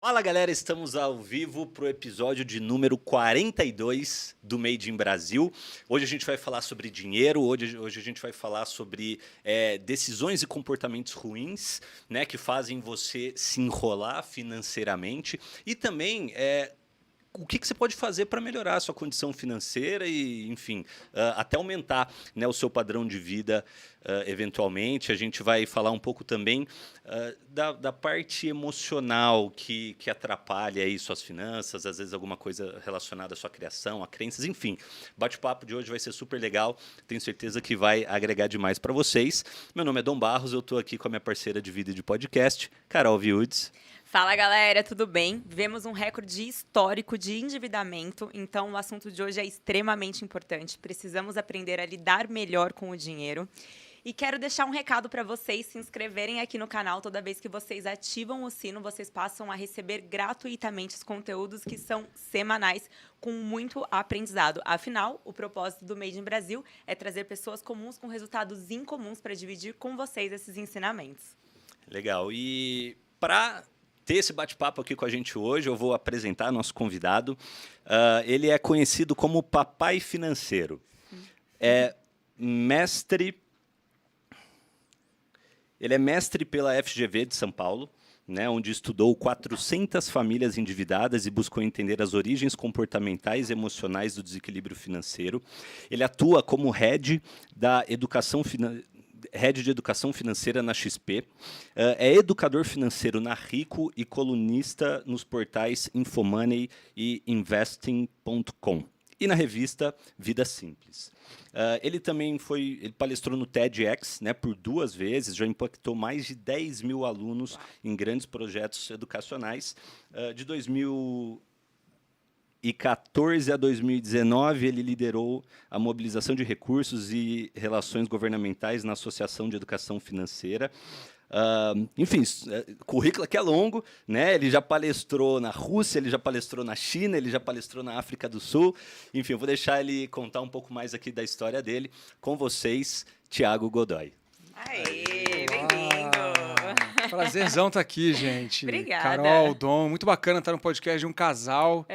Fala galera, estamos ao vivo para o episódio de número 42 do Made in Brasil. Hoje a gente vai falar sobre dinheiro, hoje a gente vai falar sobre decisões e comportamentos ruins, né, que fazem você se enrolar financeiramente e também o que você pode fazer para melhorar a sua condição financeira e, enfim, até aumentar, né, o seu padrão de vida eventualmente. A gente vai falar um pouco também da parte emocional que atrapalha aí suas finanças, às vezes alguma coisa relacionada à sua criação, a crenças, enfim. O bate-papo de hoje vai ser super legal, tenho certeza que vai agregar demais para vocês. Meu nome é Dom Barros, eu estou aqui com a minha parceira de vida e de podcast, Carol Viudes. Fala galera, tudo bem? Vivemos um recorde histórico de endividamento, então o assunto de hoje é extremamente importante. Precisamos aprender a lidar melhor com o dinheiro. E quero deixar um recado para vocês se inscreverem aqui no canal. Toda vez que vocês ativam o sino, vocês passam a receber gratuitamente os conteúdos que são semanais, com muito aprendizado. Afinal, o propósito do Made in Brasil é trazer pessoas comuns com resultados incomuns para dividir com vocês esses ensinamentos. Legal. E para ter esse bate-papo aqui com a gente hoje, eu vou apresentar nosso convidado. Ele é conhecido como Papai Financeiro. Ele é mestre pela FGV de São Paulo, né, onde estudou 400 famílias endividadas e buscou entender as origens comportamentais e emocionais do desequilíbrio financeiro. Ele atua como head de Educação Financeira na XP, é educador financeiro na Rico e colunista nos portais Infomoney e Investing.com e na revista Vida Simples. Ele também ele palestrou no TEDx, né, por 2 vezes, já impactou mais de 10 mil alunos em grandes projetos educacionais. De 2014 a 2019, ele liderou a mobilização de recursos e relações governamentais na Associação de Educação Financeira. Enfim, currículo aqui é longo, né? Ele já palestrou na Rússia, ele já palestrou na China, ele já palestrou na África do Sul. Enfim, eu vou deixar ele contar um pouco mais aqui da história dele. Com vocês, Thiago Godoy. Aê, bem-vindo! Prazerzão estar aqui, gente. Obrigada. Carol, Dom, muito bacana estar no podcast de um casal.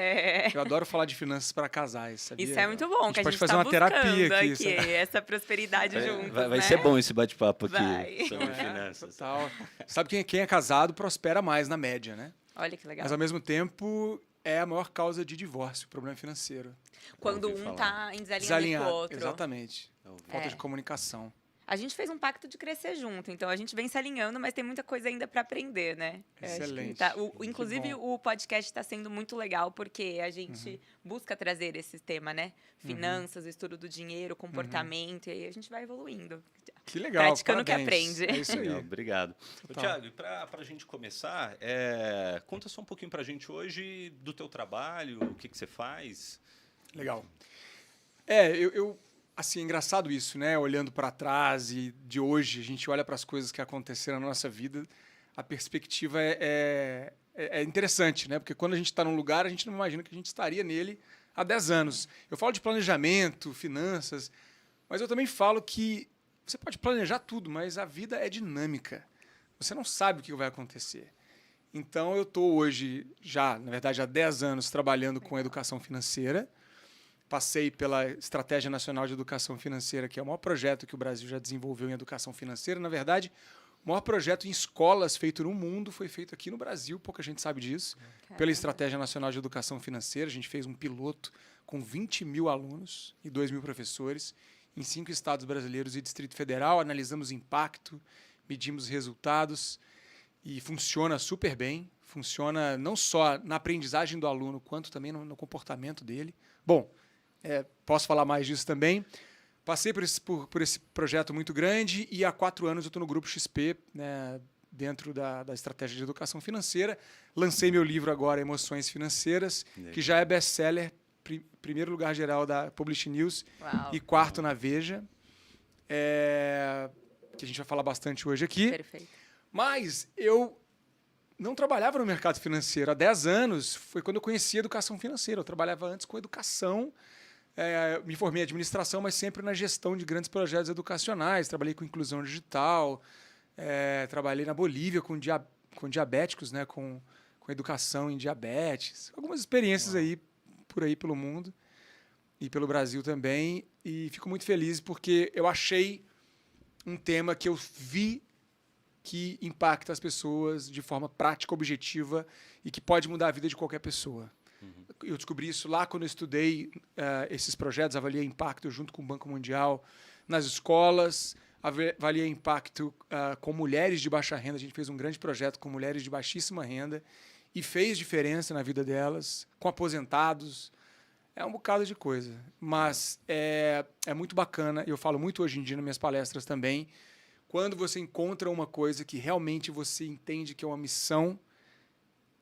Eu adoro falar de finanças para casais, sabia? Isso é muito bom, que a gente pode fazer tá uma terapia aqui. essa prosperidade juntos, Vai né? ser bom esse bate-papo aqui Vai. sobre finanças. Total. Sabe quem é casado prospera mais na média, né? Olha que legal. Mas, ao mesmo tempo, é a maior causa de divórcio, problema financeiro. Quando ouvi um falar. tá em desalinhamento com o Desalinhado, outro. exatamente. Falta de comunicação. A gente fez um pacto de crescer junto, então a gente vem se alinhando, mas tem muita coisa ainda para aprender, né? Excelente. Inclusive, o podcast está sendo muito legal, porque a gente busca trazer esse tema, né? Finanças, estudo do dinheiro, comportamento, e aí a gente vai evoluindo. Que legal, Praticando parabéns. que aprende. É isso aí. Legal, obrigado. Total. Thiago, e para a gente começar, conta só um pouquinho para a gente hoje do teu trabalho, o que você faz. Legal. Assim, engraçado isso, né? Olhando para trás e de hoje, a gente olha para as coisas que aconteceram na nossa vida, a perspectiva é interessante, né? Porque quando a gente está num lugar, a gente não imagina que a gente estaria nele há 10 anos. Eu falo de planejamento, finanças, mas eu também falo que você pode planejar tudo, mas a vida é dinâmica. Você não sabe o que vai acontecer. Então, eu estou hoje, na verdade, há 10 anos trabalhando com educação financeira. Passei pela Estratégia Nacional de Educação Financeira, que é o maior projeto que o Brasil já desenvolveu em educação financeira. Na verdade, o maior projeto em escolas feito no mundo foi feito aqui no Brasil, pouca gente sabe disso. Caramba. Pela Estratégia Nacional de Educação Financeira, a gente fez um piloto com 20 mil alunos e 2 mil professores em 5 estados brasileiros e Distrito Federal. Analisamos o impacto, medimos resultados e funciona super bem. Funciona não só na aprendizagem do aluno, quanto também no comportamento dele. Bom, posso falar mais disso também. Passei por esse projeto muito grande e há 4 anos eu estou no Grupo XP, né, dentro da Estratégia de Educação Financeira. Lancei meu livro agora, Emoções Financeiras, que já é best-seller, primeiro lugar geral da Publish News. Uau. E 4º na Veja, que a gente vai falar bastante hoje aqui. Perfeito. Mas eu não trabalhava no mercado financeiro. Há 10 anos foi quando eu conheci a educação financeira. Eu trabalhava antes com educação. Me formei em administração, mas sempre na gestão de grandes projetos educacionais. Trabalhei com inclusão digital, trabalhei na Bolívia com diabéticos, né, com com educação em diabetes, algumas experiências aí por aí pelo mundo e pelo Brasil também. E fico muito feliz porque eu achei um tema que eu vi que impacta as pessoas de forma prática, objetiva e que pode mudar a vida de qualquer pessoa. Eu descobri isso lá quando eu estudei esses projetos, avaliei impacto junto com o Banco Mundial nas escolas, avaliei impacto com mulheres de baixa renda. A gente fez um grande projeto com mulheres de baixíssima renda e fez diferença na vida delas, com aposentados. É um bocado de coisa, mas é muito bacana. Eu falo muito hoje em dia nas minhas palestras também. Quando você encontra uma coisa que realmente você entende que é uma missão,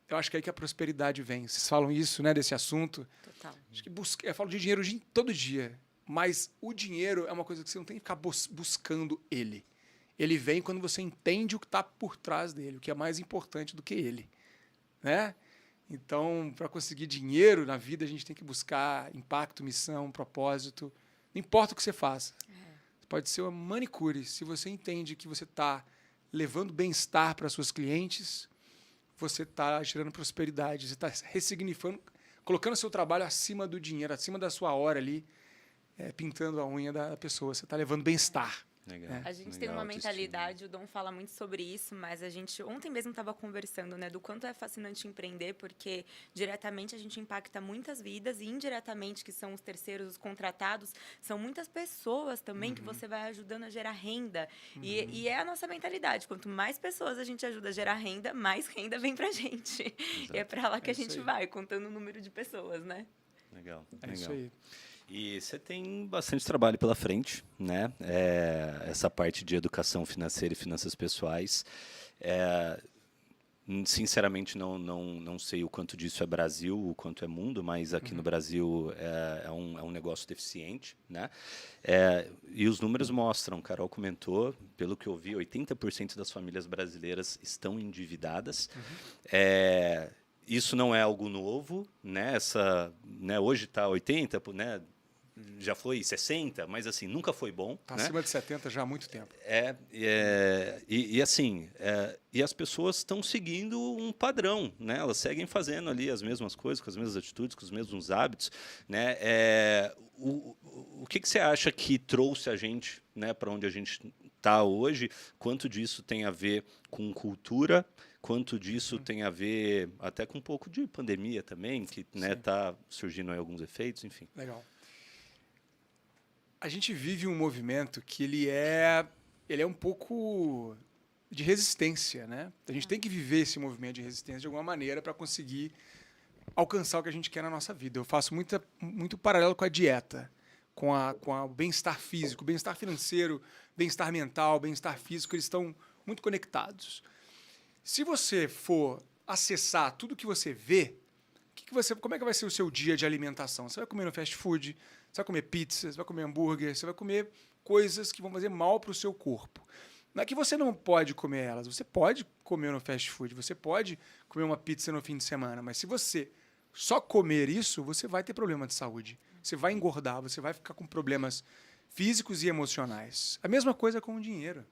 eu acho que é aí que a prosperidade vem. Vocês falam isso, né, desse assunto? Total. Acho que eu falo de dinheiro todo dia, mas o dinheiro é uma coisa que você não tem que ficar buscando ele. Ele vem quando você entende o que está por trás dele, o que é mais importante do que ele, né? Então, para conseguir dinheiro na vida, a gente tem que buscar impacto, missão, propósito. Não importa o que você faça. Pode ser uma manicure. Se você entende que você está levando bem-estar para seus clientes, você está gerando prosperidade, você está ressignificando, colocando seu trabalho acima do dinheiro, acima da sua hora ali, pintando a unha da pessoa. Você está levando bem-estar. Legal. A gente tem uma mentalidade, o Dom fala muito sobre isso, mas a gente ontem mesmo estava conversando, né, do quanto é fascinante empreender, porque diretamente a gente impacta muitas vidas e indiretamente, que são os terceiros, os contratados, são muitas pessoas também que você vai ajudando a gerar renda. E é a nossa mentalidade, quanto mais pessoas a gente ajuda a gerar renda, mais renda vem pra gente. Exato. E é para lá que a gente vai, contando o número de pessoas, né? Legal. É isso aí. E você tem bastante trabalho pela frente, né? Essa parte de educação financeira e finanças pessoais. Sinceramente, não sei o quanto disso é Brasil, o quanto é mundo, mas aqui no Brasil é um negócio deficiente, né? E os números mostram, Carol comentou, pelo que eu vi, 80% das famílias brasileiras estão endividadas. Isso não é algo novo, né? Hoje está 80%, né? Já foi 60%, mas assim, nunca foi bom. Está acima de 70% já há muito tempo. E as pessoas estão seguindo um padrão, né? Elas seguem fazendo ali as mesmas coisas, com as mesmas atitudes, com os mesmos hábitos, né? O que você acha que trouxe a gente, né, para onde a gente está hoje? Quanto disso tem a ver com cultura? Quanto disso tem a ver até com um pouco de pandemia também, que está surgindo aí alguns efeitos, enfim. Legal. A gente vive um movimento que ele é um pouco de resistência, né? A gente tem que viver esse movimento de resistência de alguma maneira para conseguir alcançar o que a gente quer na nossa vida. Eu faço muito paralelo com a dieta, com o bem-estar físico, bem-estar financeiro, bem-estar mental, bem-estar físico, eles estão muito conectados. Se você for acessar tudo que você vê, como é que vai ser o seu dia de alimentação? Você vai comer no fast food, você vai comer pizza, você vai comer hambúrguer, você vai comer coisas que vão fazer mal para o seu corpo. Não é que você não pode comer elas, você pode comer no fast food, você pode comer uma pizza no fim de semana, mas se você só comer isso, você vai ter problema de saúde. Você vai engordar, você vai ficar com problemas físicos e emocionais. A mesma coisa com o dinheiro.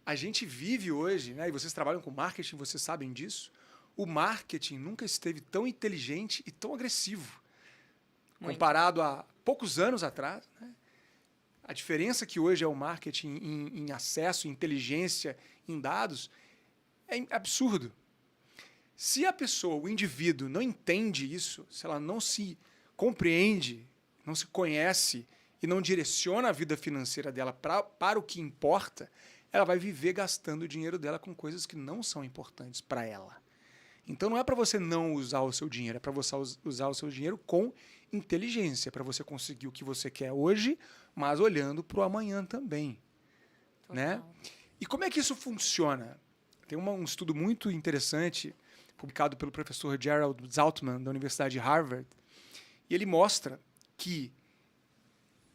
A gente vive hoje, né, e vocês trabalham com marketing, vocês sabem disso, o marketing nunca esteve tão inteligente e tão agressivo. Muito. Comparado a poucos anos atrás, né? A diferença que hoje é o marketing em acesso, em inteligência, em dados, é absurdo. Se a pessoa, o indivíduo, não entende isso, se ela não se compreende, não se conhece e não direciona a vida financeira dela para o que importa, ela vai viver gastando o dinheiro dela com coisas que não são importantes para ela. Então não é para você não usar o seu dinheiro, é para você usar o seu dinheiro com inteligência, para você conseguir o que você quer hoje, mas olhando para o amanhã também. Né? E como é que isso funciona? Tem um estudo muito interessante, publicado pelo professor Gerald Zaltman, da Universidade de Harvard, e ele mostra que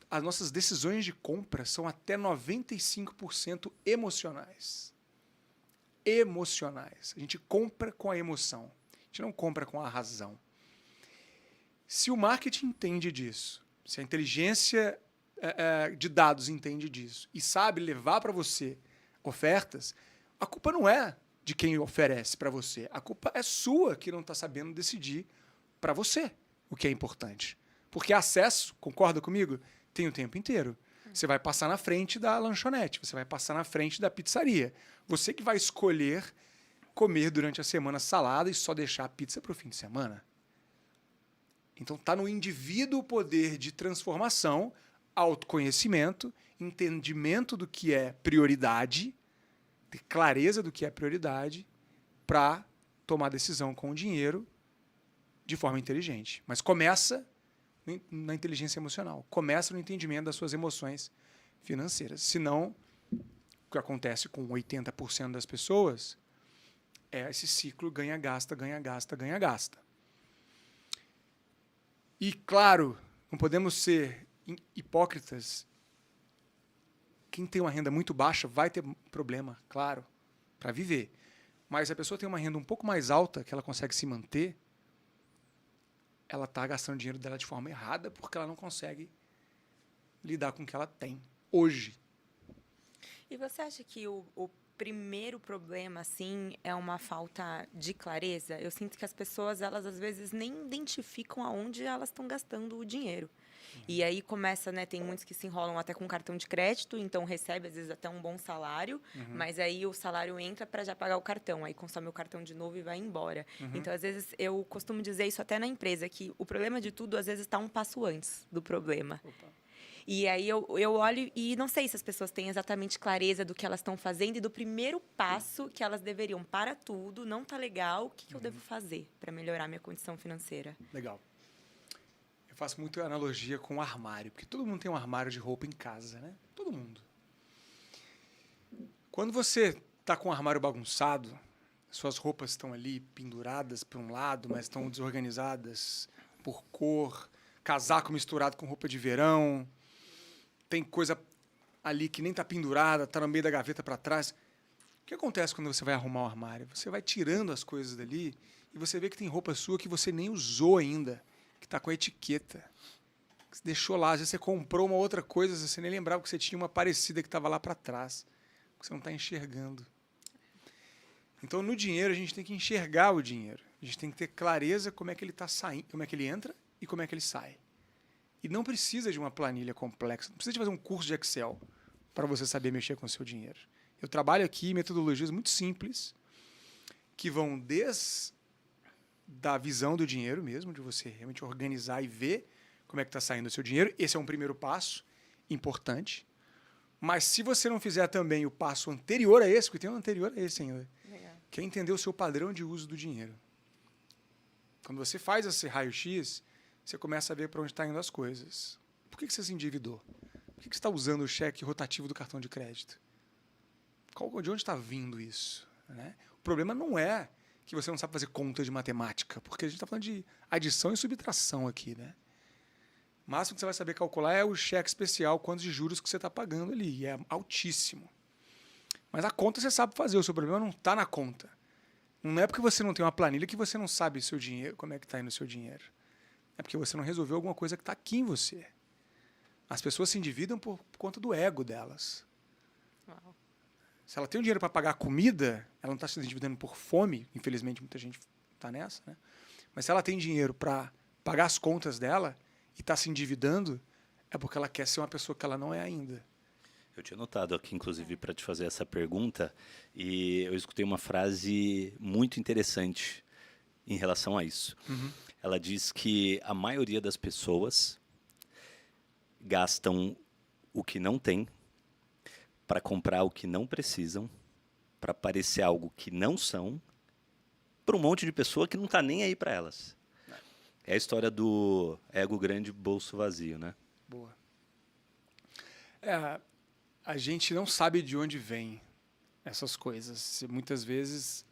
as nossas decisões de compra são até 95% emocionais. Emocionais. A gente compra com a emoção. A gente não compra com a razão. Se o marketing entende disso, se a inteligência de dados entende disso e sabe levar para você ofertas, a culpa não é de quem oferece para você. A culpa é sua que não está sabendo decidir para você o que é importante. Porque acesso, concorda comigo? Tem o tempo inteiro. Você vai passar na frente da lanchonete, você vai passar na frente da pizzaria. Você que vai escolher comer durante a semana salada e só deixar a pizza para o fim de semana. Então está no indivíduo o poder de transformação, autoconhecimento, entendimento do que é prioridade, ter clareza do que é prioridade para tomar decisão com o dinheiro de forma inteligente. Mas começa na inteligência emocional, começa no entendimento das suas emoções financeiras. Senão, o que acontece com 80% das pessoas é esse ciclo ganha-gasta, ganha-gasta, ganha-gasta. E, claro, não podemos ser hipócritas. Quem tem uma renda muito baixa vai ter problema, claro, para viver. Mas se a pessoa tem uma renda um pouco mais alta, que ela consegue se manter, ela está gastando dinheiro dela de forma errada porque ela não consegue lidar com o que ela tem hoje. E você acha que o primeiro problema, assim, é uma falta de clareza? Eu sinto que as pessoas, elas às vezes nem identificam aonde elas estão gastando o dinheiro. E aí começa, né, tem muitos que se enrolam até com cartão de crédito, então recebe às vezes até um bom salário, mas aí o salário entra para já pagar o cartão, aí consome o cartão de novo e vai embora. Então, às vezes, eu costumo dizer isso até na empresa, que o problema de tudo, às vezes, está um passo antes do problema. Opa. E aí eu olho e não sei se as pessoas têm exatamente clareza do que elas estão fazendo e do primeiro passo que elas deveriam. Para tudo, não tá legal, o que eu devo fazer para melhorar minha condição financeira? Legal. Eu faço muito analogia com o armário, porque todo mundo tem um armário de roupa em casa, né? Todo mundo. Quando você está com o armário bagunçado, suas roupas estão ali penduradas para um lado, mas estão desorganizadas por cor, casaco misturado com roupa de verão, tem coisa ali que nem está pendurada, está no meio da gaveta para trás. O que acontece quando você vai arrumar o armário? Você vai tirando as coisas dali e você vê que tem roupa sua que você nem usou ainda, que está com a etiqueta. Que você deixou lá, às vezes você comprou uma outra coisa, você nem lembrava que você tinha uma parecida que estava lá para trás, que você não está enxergando. Então, no dinheiro, a gente tem que enxergar o dinheiro. A gente tem que ter clareza como é que ele está saindo, como é que ele entra e como é que ele sai. E não precisa de uma planilha complexa, não precisa de fazer um curso de Excel para você saber mexer com o seu dinheiro. Eu trabalho aqui metodologias muito simples, que vão desde a visão do dinheiro mesmo, de você realmente organizar e ver como é que está saindo o seu dinheiro. Esse é um primeiro passo importante. Mas se você não fizer também o passo anterior a esse, porque tem um anterior a esse ainda, que é entender o seu padrão de uso do dinheiro. Quando você faz esse raio-x, você começa a ver para onde estão indo as coisas. Por que você se endividou? Por que você está usando o cheque rotativo do cartão de crédito? De onde está vindo isso? Né? O problema não é que você não sabe fazer conta de matemática, porque a gente está falando de adição e subtração aqui. Né? O máximo que você vai saber calcular é o cheque especial, quantos de juros que você está pagando ali, e é altíssimo. Mas a conta você sabe fazer, o seu problema não está na conta. Não é porque você não tem uma planilha que você não sabe seu dinheiro, como é que está indo o seu dinheiro. É porque você não resolveu alguma coisa que está aqui em você. As pessoas se endividam por conta do ego delas. Uau. Se ela tem o dinheiro para pagar a comida, ela não está se endividando por fome, infelizmente muita gente está nessa, né? Mas se ela tem dinheiro para pagar as contas dela e está se endividando, é porque ela quer ser uma pessoa que ela não é ainda. Eu tinha notado aqui, inclusive, para te fazer essa pergunta, e eu escutei uma frase muito interessante em relação a isso. Ela diz que a maioria das pessoas gastam o que não tem para comprar o que não precisam, para parecer algo que não são, para um monte de pessoa que não está nem aí para elas. É a história do ego grande, bolso vazio, né? Boa. A gente não sabe de onde vêm essas coisas. Muitas vezes,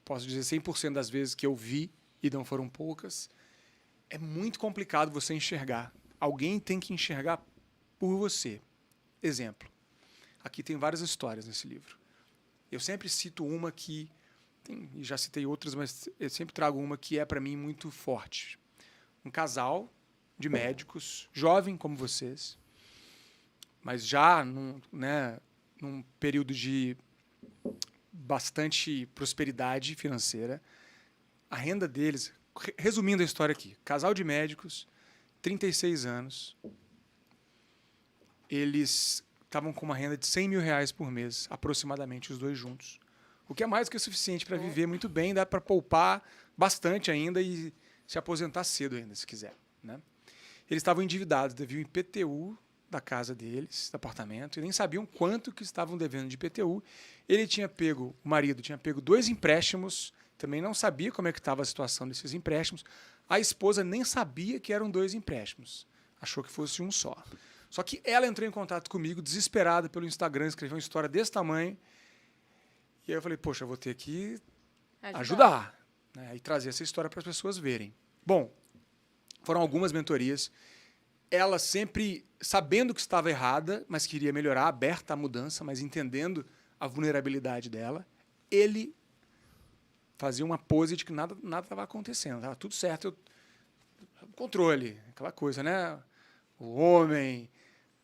posso dizer 100% das vezes que eu vi, e não foram poucas, é muito complicado você enxergar. Alguém tem que enxergar por você. Exemplo. Aqui tem várias histórias nesse livro. Eu sempre cito uma que, e já citei outras, mas eu sempre trago uma que é para mim muito forte. Um casal de médicos, jovem como vocês, mas já num período de bastante prosperidade financeira. A renda deles, resumindo a história aqui, casal de médicos, 36 anos, eles estavam com uma renda de 100 mil reais por mês, aproximadamente, os dois juntos. O que é mais do que o suficiente para viver muito bem, dá para poupar bastante ainda e se aposentar cedo ainda, se quiser. Né? Eles estavam endividados, deviam IPTU da casa deles, do apartamento, e nem sabiam quanto que estavam devendo de IPTU. O marido tinha pego 2 empréstimos, também não sabia como é que estava a situação desses empréstimos. A esposa nem sabia que eram 2 empréstimos, achou que fosse um só. Só que ela entrou em contato comigo, desesperada pelo Instagram, escreveu uma história desse tamanho, e aí eu falei, poxa, eu vou ter que ajudar, né, e trazer essa história para as pessoas verem. Bom, foram algumas mentorias. Ela sempre sabendo que estava errada, mas queria melhorar, aberta à mudança, mas entendendo a vulnerabilidade dela. Ele fazia uma pose de que nada estava acontecendo, estava tudo certo. Controle, aquela coisa, né? O homem,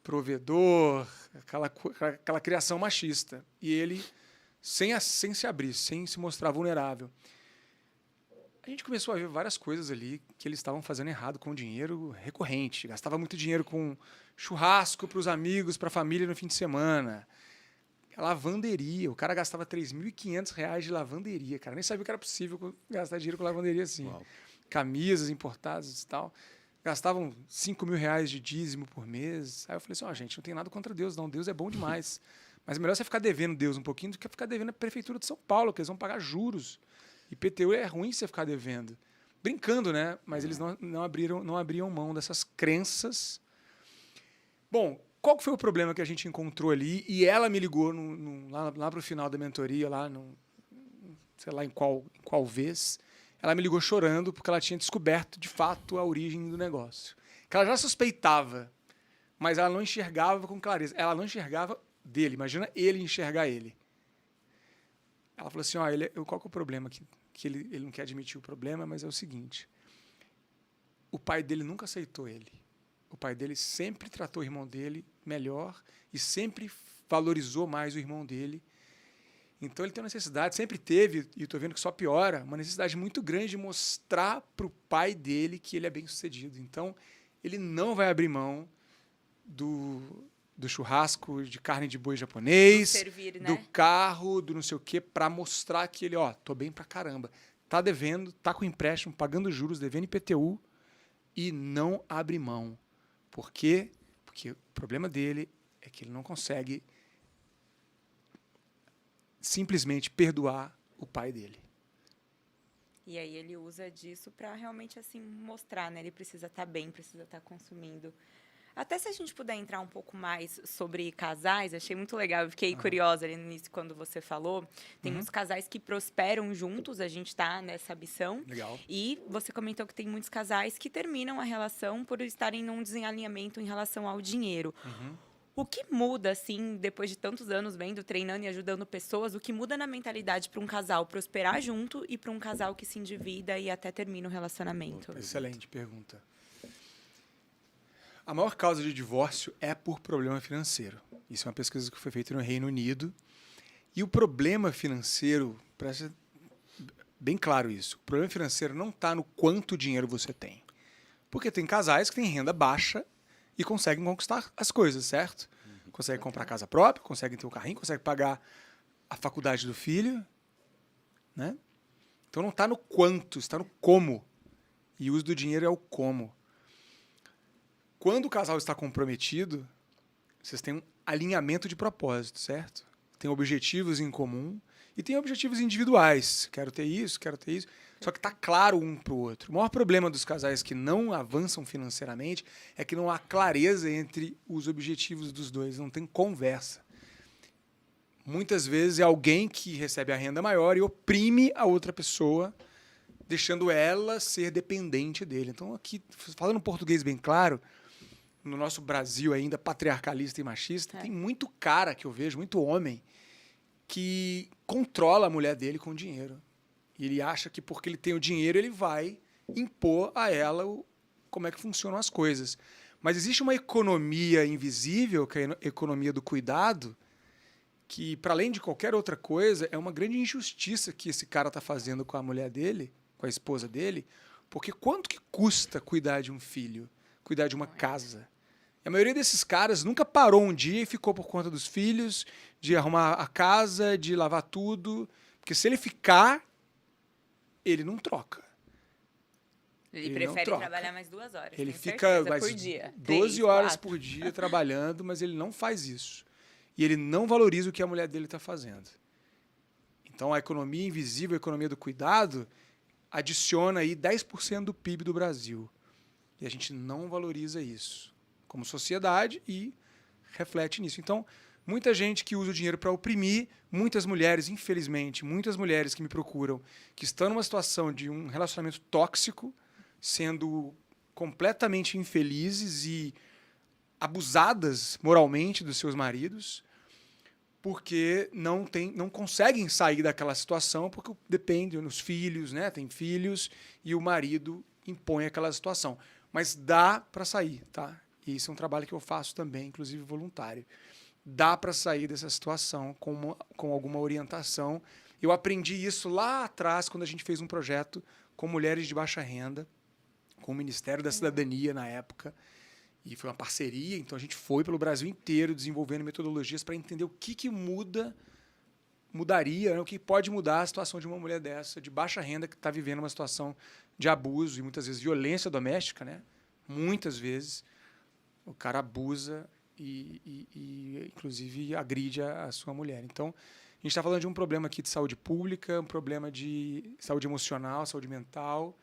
provedor, aquela criação machista. E ele, sem se abrir, sem se mostrar vulnerável. A gente começou a ver várias coisas ali que eles estavam fazendo errado com dinheiro recorrente. Gastava muito dinheiro com churrasco para os amigos, para a família no fim de semana. Lavanderia. O cara gastava R$3.500 de lavanderia. Cara, nem sabia que era possível gastar dinheiro com lavanderia assim. Uau. Camisas importadas e tal. Gastavam R$5.000 de dízimo por mês. Aí eu falei assim, gente, não tem nada contra Deus, não. Deus é bom demais. Mas é melhor você ficar devendo Deus um pouquinho do que ficar devendo a Prefeitura de São Paulo, que eles vão pagar juros. IPTU é ruim você ficar devendo. Brincando, né? Mas eles não abriam mão dessas crenças. Bom, qual que foi o problema que a gente encontrou ali? E ela me ligou lá para o final da mentoria, sei lá em qual vez. Ela me ligou chorando porque ela tinha descoberto, de fato, a origem do negócio. Que ela já suspeitava, mas ela não enxergava com clareza. Ela não enxergava dele. Imagina ele enxergar ele. Ela falou assim, qual que é o problema aqui? Que ele não quer admitir o problema, mas é o seguinte. O pai dele nunca aceitou ele. O pai dele sempre tratou o irmão dele melhor e sempre valorizou mais o irmão dele. Então ele tem uma necessidade, sempre teve, e estou vendo que só piora, uma necessidade muito grande de mostrar para o pai dele que ele é bem-sucedido. Então ele não vai abrir mão do churrasco de carne de boi japonês, servir, né? Do carro, do não sei o quê, para mostrar que ele, tô bem pra caramba. Tá devendo, tá com empréstimo, pagando juros, devendo IPTU e não abre mão. Por quê? Porque o problema dele é que ele não consegue simplesmente perdoar o pai dele. E aí ele usa disso para realmente assim mostrar, né? Ele precisa estar bem, precisa estar consumindo. Até se a gente puder entrar um pouco mais sobre casais, achei muito legal. Eu fiquei curiosa ali no início quando você falou. Tem muitos casais que prosperam juntos, a gente está nessa missão. Legal. E você comentou que tem muitos casais que terminam a relação por estarem num desalinhamento em relação ao dinheiro. O que muda, assim, depois de tantos anos vendo, treinando e ajudando pessoas, o que muda na mentalidade para um casal prosperar junto e para um casal que se endivida e até termina o relacionamento? Excelente pergunta. A maior causa de divórcio é por problema financeiro. Isso é uma pesquisa que foi feita no Reino Unido. E o problema financeiro, presta bem claro isso, o problema financeiro não está no quanto dinheiro você tem. Porque tem casais que têm renda baixa e conseguem conquistar as coisas, certo? Conseguem comprar casa própria, conseguem ter um carrinho, conseguem pagar a faculdade do filho. Né? Então não está no quanto, está no como. E o uso do dinheiro é o como. Quando o casal está comprometido, vocês têm um alinhamento de propósito, certo? Tem objetivos em comum e tem objetivos individuais. Quero ter isso. Só que está claro um para o outro. O maior problema dos casais que não avançam financeiramente é que não há clareza entre os objetivos dos dois, não tem conversa. Muitas vezes é alguém que recebe a renda maior e oprime a outra pessoa, deixando ela ser dependente dele. Então, aqui, falando português bem claro, no nosso Brasil ainda patriarcalista e machista, tem muito cara que eu vejo, muito homem, que controla a mulher dele com dinheiro. E ele acha que porque ele tem o dinheiro, ele vai impor a ela como é que funcionam as coisas. Mas existe uma economia invisível, que é a economia do cuidado, que, para além de qualquer outra coisa, é uma grande injustiça que esse cara está fazendo com a mulher dele, com a esposa dele, porque quanto que custa cuidar de um filho, cuidar de uma casa? E a maioria desses caras nunca parou um dia e ficou por conta dos filhos, de arrumar a casa, de lavar tudo, porque se ele ficar, ele não troca. Ele Ele prefere não troca. trabalhar mais 2 horas. Ele tenho fica certeza, mais por dia. 12 3, horas 4. por dia trabalhando, mas ele não faz isso. E ele não valoriza o que a mulher dele está fazendo. Então, a economia invisível, a economia do cuidado, adiciona aí 10% do PIB do Brasil. E a gente não valoriza isso como sociedade e reflete nisso. Então, muita gente que usa o dinheiro para oprimir, muitas mulheres, infelizmente, muitas mulheres que me procuram, que estão numa situação de um relacionamento tóxico, sendo completamente infelizes e abusadas moralmente dos seus maridos, porque não conseguem sair daquela situação, porque depende dos filhos, né? Tem filhos e o marido impõe aquela situação. Mas dá para sair, tá? E isso é um trabalho que eu faço também, inclusive voluntário. Dá para sair dessa situação com alguma orientação. Eu aprendi isso lá atrás, quando a gente fez um projeto com mulheres de baixa renda, com o Ministério da Cidadania na época. E foi uma parceria, então a gente foi pelo Brasil inteiro desenvolvendo metodologias para entender o que mudaria, né? O que pode mudar a situação de uma mulher dessa, de baixa renda, que está vivendo uma situação de abuso e muitas vezes violência doméstica, né? Muitas vezes o cara abusa e inclusive, agride a sua mulher. Então, a gente está falando de um problema aqui de saúde pública, um problema de saúde emocional, saúde mental,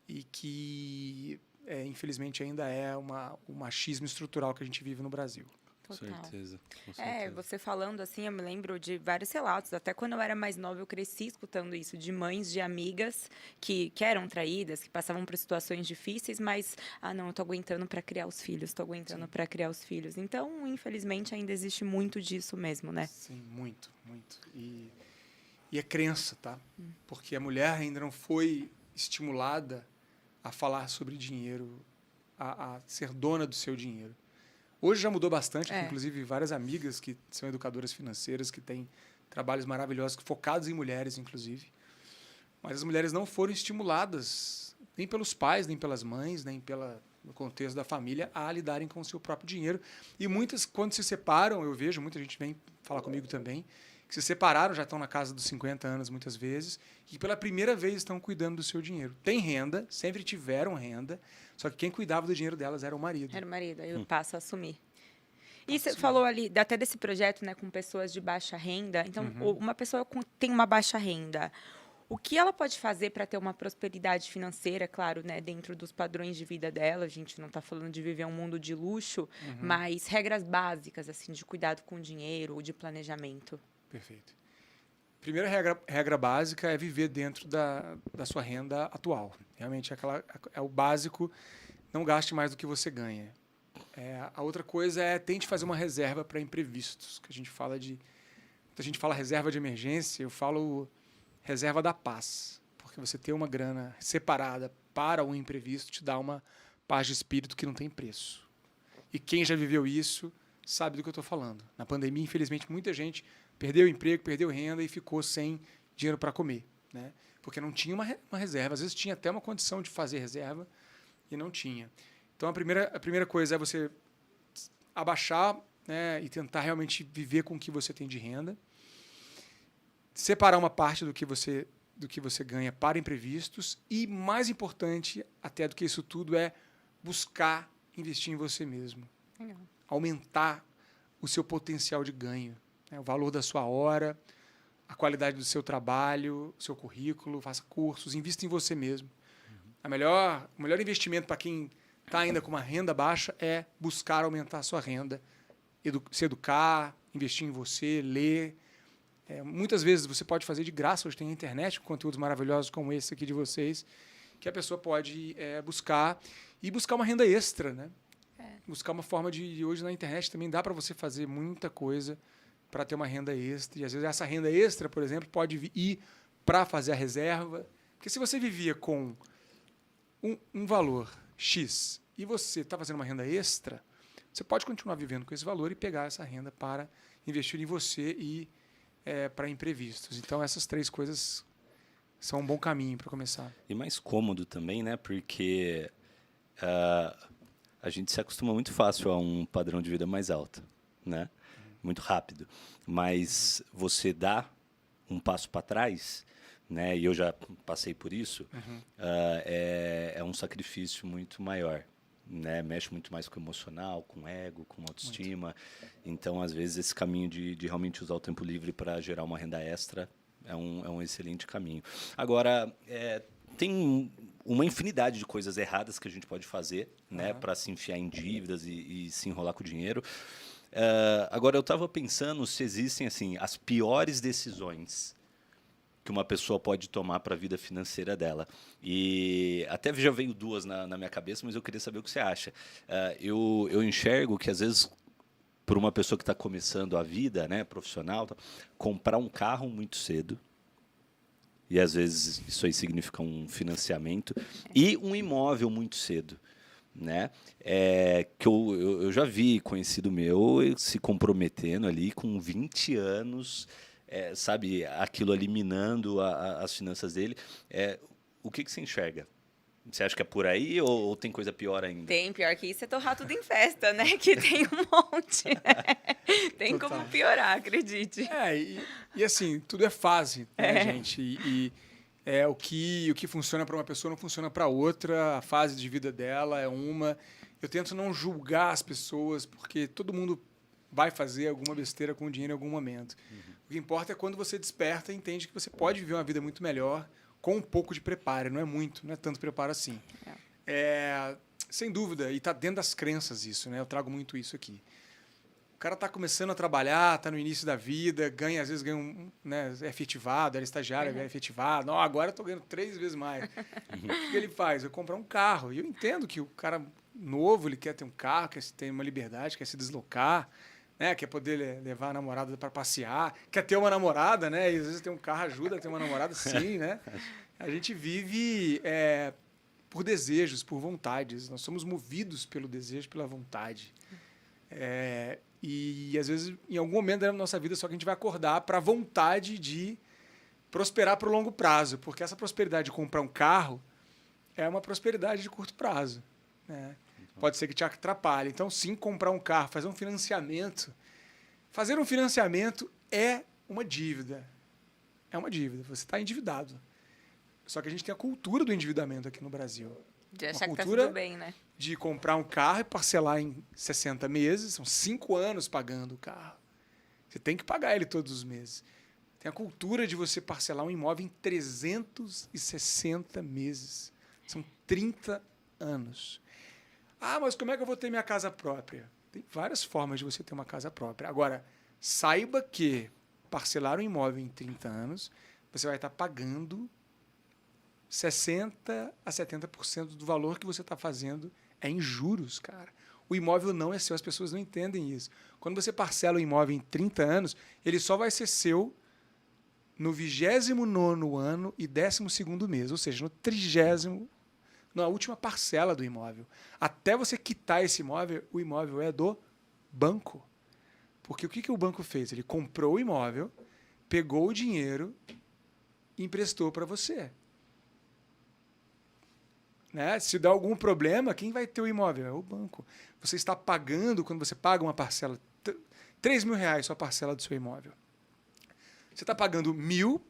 e que, infelizmente, ainda é um machismo estrutural que a gente vive no Brasil. Com Total. certeza. Com certeza. Você falando assim, eu me lembro de vários relatos. Até quando eu era mais nova, eu cresci escutando isso de mães de amigas que eram traídas, que passavam por situações difíceis, mas, não, eu tô aguentando para criar os filhos, tô aguentando para criar os filhos. Então, infelizmente, ainda existe muito disso mesmo, né? Sim, muito, muito. E é crença, tá? Porque a mulher ainda não foi estimulada a falar sobre dinheiro, a ser dona do seu dinheiro. Hoje já mudou bastante, inclusive várias amigas que são educadoras financeiras, que têm trabalhos maravilhosos, focados em mulheres, inclusive. Mas as mulheres não foram estimuladas, nem pelos pais, nem pelas mães, nem no contexto da família, a lidarem com o seu próprio dinheiro. E muitas, quando se separam, eu vejo, muita gente vem falar comigo também, que se separaram, já estão na casa dos 50 anos muitas vezes, e pela primeira vez estão cuidando do seu dinheiro. Tem renda, sempre tiveram renda, só que quem cuidava do dinheiro delas era o marido. Era o marido, aí eu passo a assumir. E você falou ali, até desse projeto, né, com pessoas de baixa renda. Então, uma pessoa tem uma baixa renda, o que ela pode fazer para ter uma prosperidade financeira, claro, né, dentro dos padrões de vida dela? A gente não está falando de viver um mundo de luxo, mas regras básicas, assim, de cuidado com o dinheiro ou de planejamento. Perfeito. Primeira regra básica é viver dentro da sua renda atual. Realmente é o básico, não gaste mais do que você ganha. A outra coisa é tente fazer uma reserva para imprevistos, que a gente fala quando a gente fala reserva de emergência, eu falo reserva da paz, porque você ter uma grana separada para um imprevisto te dá uma paz de espírito que não tem preço. E quem já viveu isso sabe do que eu estou falando. Na pandemia, infelizmente, muita gente perdeu o emprego, perdeu renda e ficou sem dinheiro para comer, né? Porque não tinha uma reserva. Às vezes tinha até uma condição de fazer reserva e não tinha. Então, a primeira coisa é você abaixar, né, e tentar realmente viver com o que você tem de renda. Separar uma parte do que você ganha para imprevistos. E, mais importante até do que isso tudo, é buscar investir em você mesmo. Legal. Aumentar o seu potencial de ganho. O valor da sua hora, a qualidade do seu trabalho, o seu currículo, faça cursos, invista em você mesmo. O melhor investimento para quem está ainda com uma renda baixa é buscar aumentar a sua renda, se educar, investir em você, ler. Muitas vezes você pode fazer de graça, hoje tem a internet, com conteúdos maravilhosos como esse aqui de vocês, que a pessoa pode buscar uma renda extra, né? Buscar uma forma hoje na internet também dá para você fazer muita coisa para ter uma renda extra. E às vezes essa renda extra, por exemplo, pode ir para fazer a reserva. Porque se você vivia com um valor X e você está fazendo uma renda extra, você pode continuar vivendo com esse valor e pegar essa renda para investir em você e para imprevistos. Então, essas 3 coisas são um bom caminho para começar. E mais cômodo também, né? Porque a gente se acostuma muito fácil a um padrão de vida mais alto, né? Muito rápido. Mas você dá um passo para trás, né? E eu já passei por isso, é um sacrifício muito maior, né? Mexe muito mais com o emocional, com o ego, com a autoestima. Então, às vezes, esse caminho de realmente usar o tempo livre para gerar uma renda extra é um excelente caminho. Agora, tem uma infinidade de coisas erradas que a gente pode fazer, né? Para se enfiar em dívidas e se enrolar com o dinheiro. Agora, eu estava pensando se existem assim as piores decisões que uma pessoa pode tomar para a vida financeira dela. E até já veio 2 na minha cabeça, mas eu queria saber o que você acha. Eu enxergo que, às vezes, para uma pessoa que está começando a vida, né, profissional, comprar um carro muito cedo, e às vezes isso aí significa um financiamento, e um imóvel muito cedo. Né? Que eu já vi conhecido meu se comprometendo ali com 20 anos, sabe, aquilo ali minando as finanças dele. O que você enxerga? Você acha que é por aí ou tem coisa pior ainda? Tem, pior que isso é torrar tudo em festa, né? Que tem um monte. Tem Total. como piorar, acredite. E assim, tudo é fase, né, gente? E o que funciona para uma pessoa não funciona para outra, a fase de vida dela é uma. Eu tento não julgar as pessoas, porque todo mundo vai fazer alguma besteira com o dinheiro em algum momento. O que importa é quando você desperta e entende que você pode viver uma vida muito melhor com um pouco de preparo. Não é muito, não é tanto preparo assim. Sem dúvida, e está dentro das crenças isso, né? Eu trago muito isso aqui. O cara está começando a trabalhar, está no início da vida, às vezes ganha né, é efetivado, era estagiário, é efetivado. Não, agora eu estou ganhando 3 vezes mais. O que ele faz? Vai comprar um carro. E eu entendo que o cara novo, ele quer ter um carro, quer ter uma liberdade, quer se deslocar, né, quer poder levar a namorada para passear, quer ter uma namorada, né? E às vezes ter um carro ajuda a ter uma namorada, sim, né? A gente vive por desejos, por vontades. Nós somos movidos pelo desejo, pela vontade. E, às vezes, em algum momento da nossa vida, só que a gente vai acordar para a vontade de prosperar para o longo prazo. Porque essa prosperidade de comprar um carro é uma prosperidade de curto prazo, né? Pode ser que te atrapalhe. Então, sim, comprar um carro, fazer um financiamento. Fazer um financiamento é uma dívida. É uma dívida. Você está endividado. Só que a gente tem a cultura do endividamento aqui no Brasil. De achar que tá tudo bem, né? De comprar um carro e parcelar em 60 meses. São 5 anos pagando o carro. Você tem que pagar ele todos os meses. Tem a cultura de você parcelar um imóvel em 360 meses. São 30 anos. Ah, mas como é que eu vou ter minha casa própria? Tem várias formas de você ter uma casa própria. Agora, saiba que parcelar um imóvel em 30 anos, você vai estar pagando 60% a 70% do valor que você está fazendo em juros, cara. O imóvel não é seu, as pessoas não entendem isso. Quando você parcela o imóvel em 30 anos, ele só vai ser seu no 29º ano e 12º mês, ou seja, no 30º, na última parcela do imóvel. Até você quitar esse imóvel, o imóvel é do banco. Porque o que o banco fez? Ele comprou o imóvel, pegou o dinheiro e emprestou para você. Né? Se dá algum problema, quem vai ter o imóvel? É o banco. Você está pagando, quando você paga uma parcela, R$3.000 sua parcela do seu imóvel. Você está pagando 1.000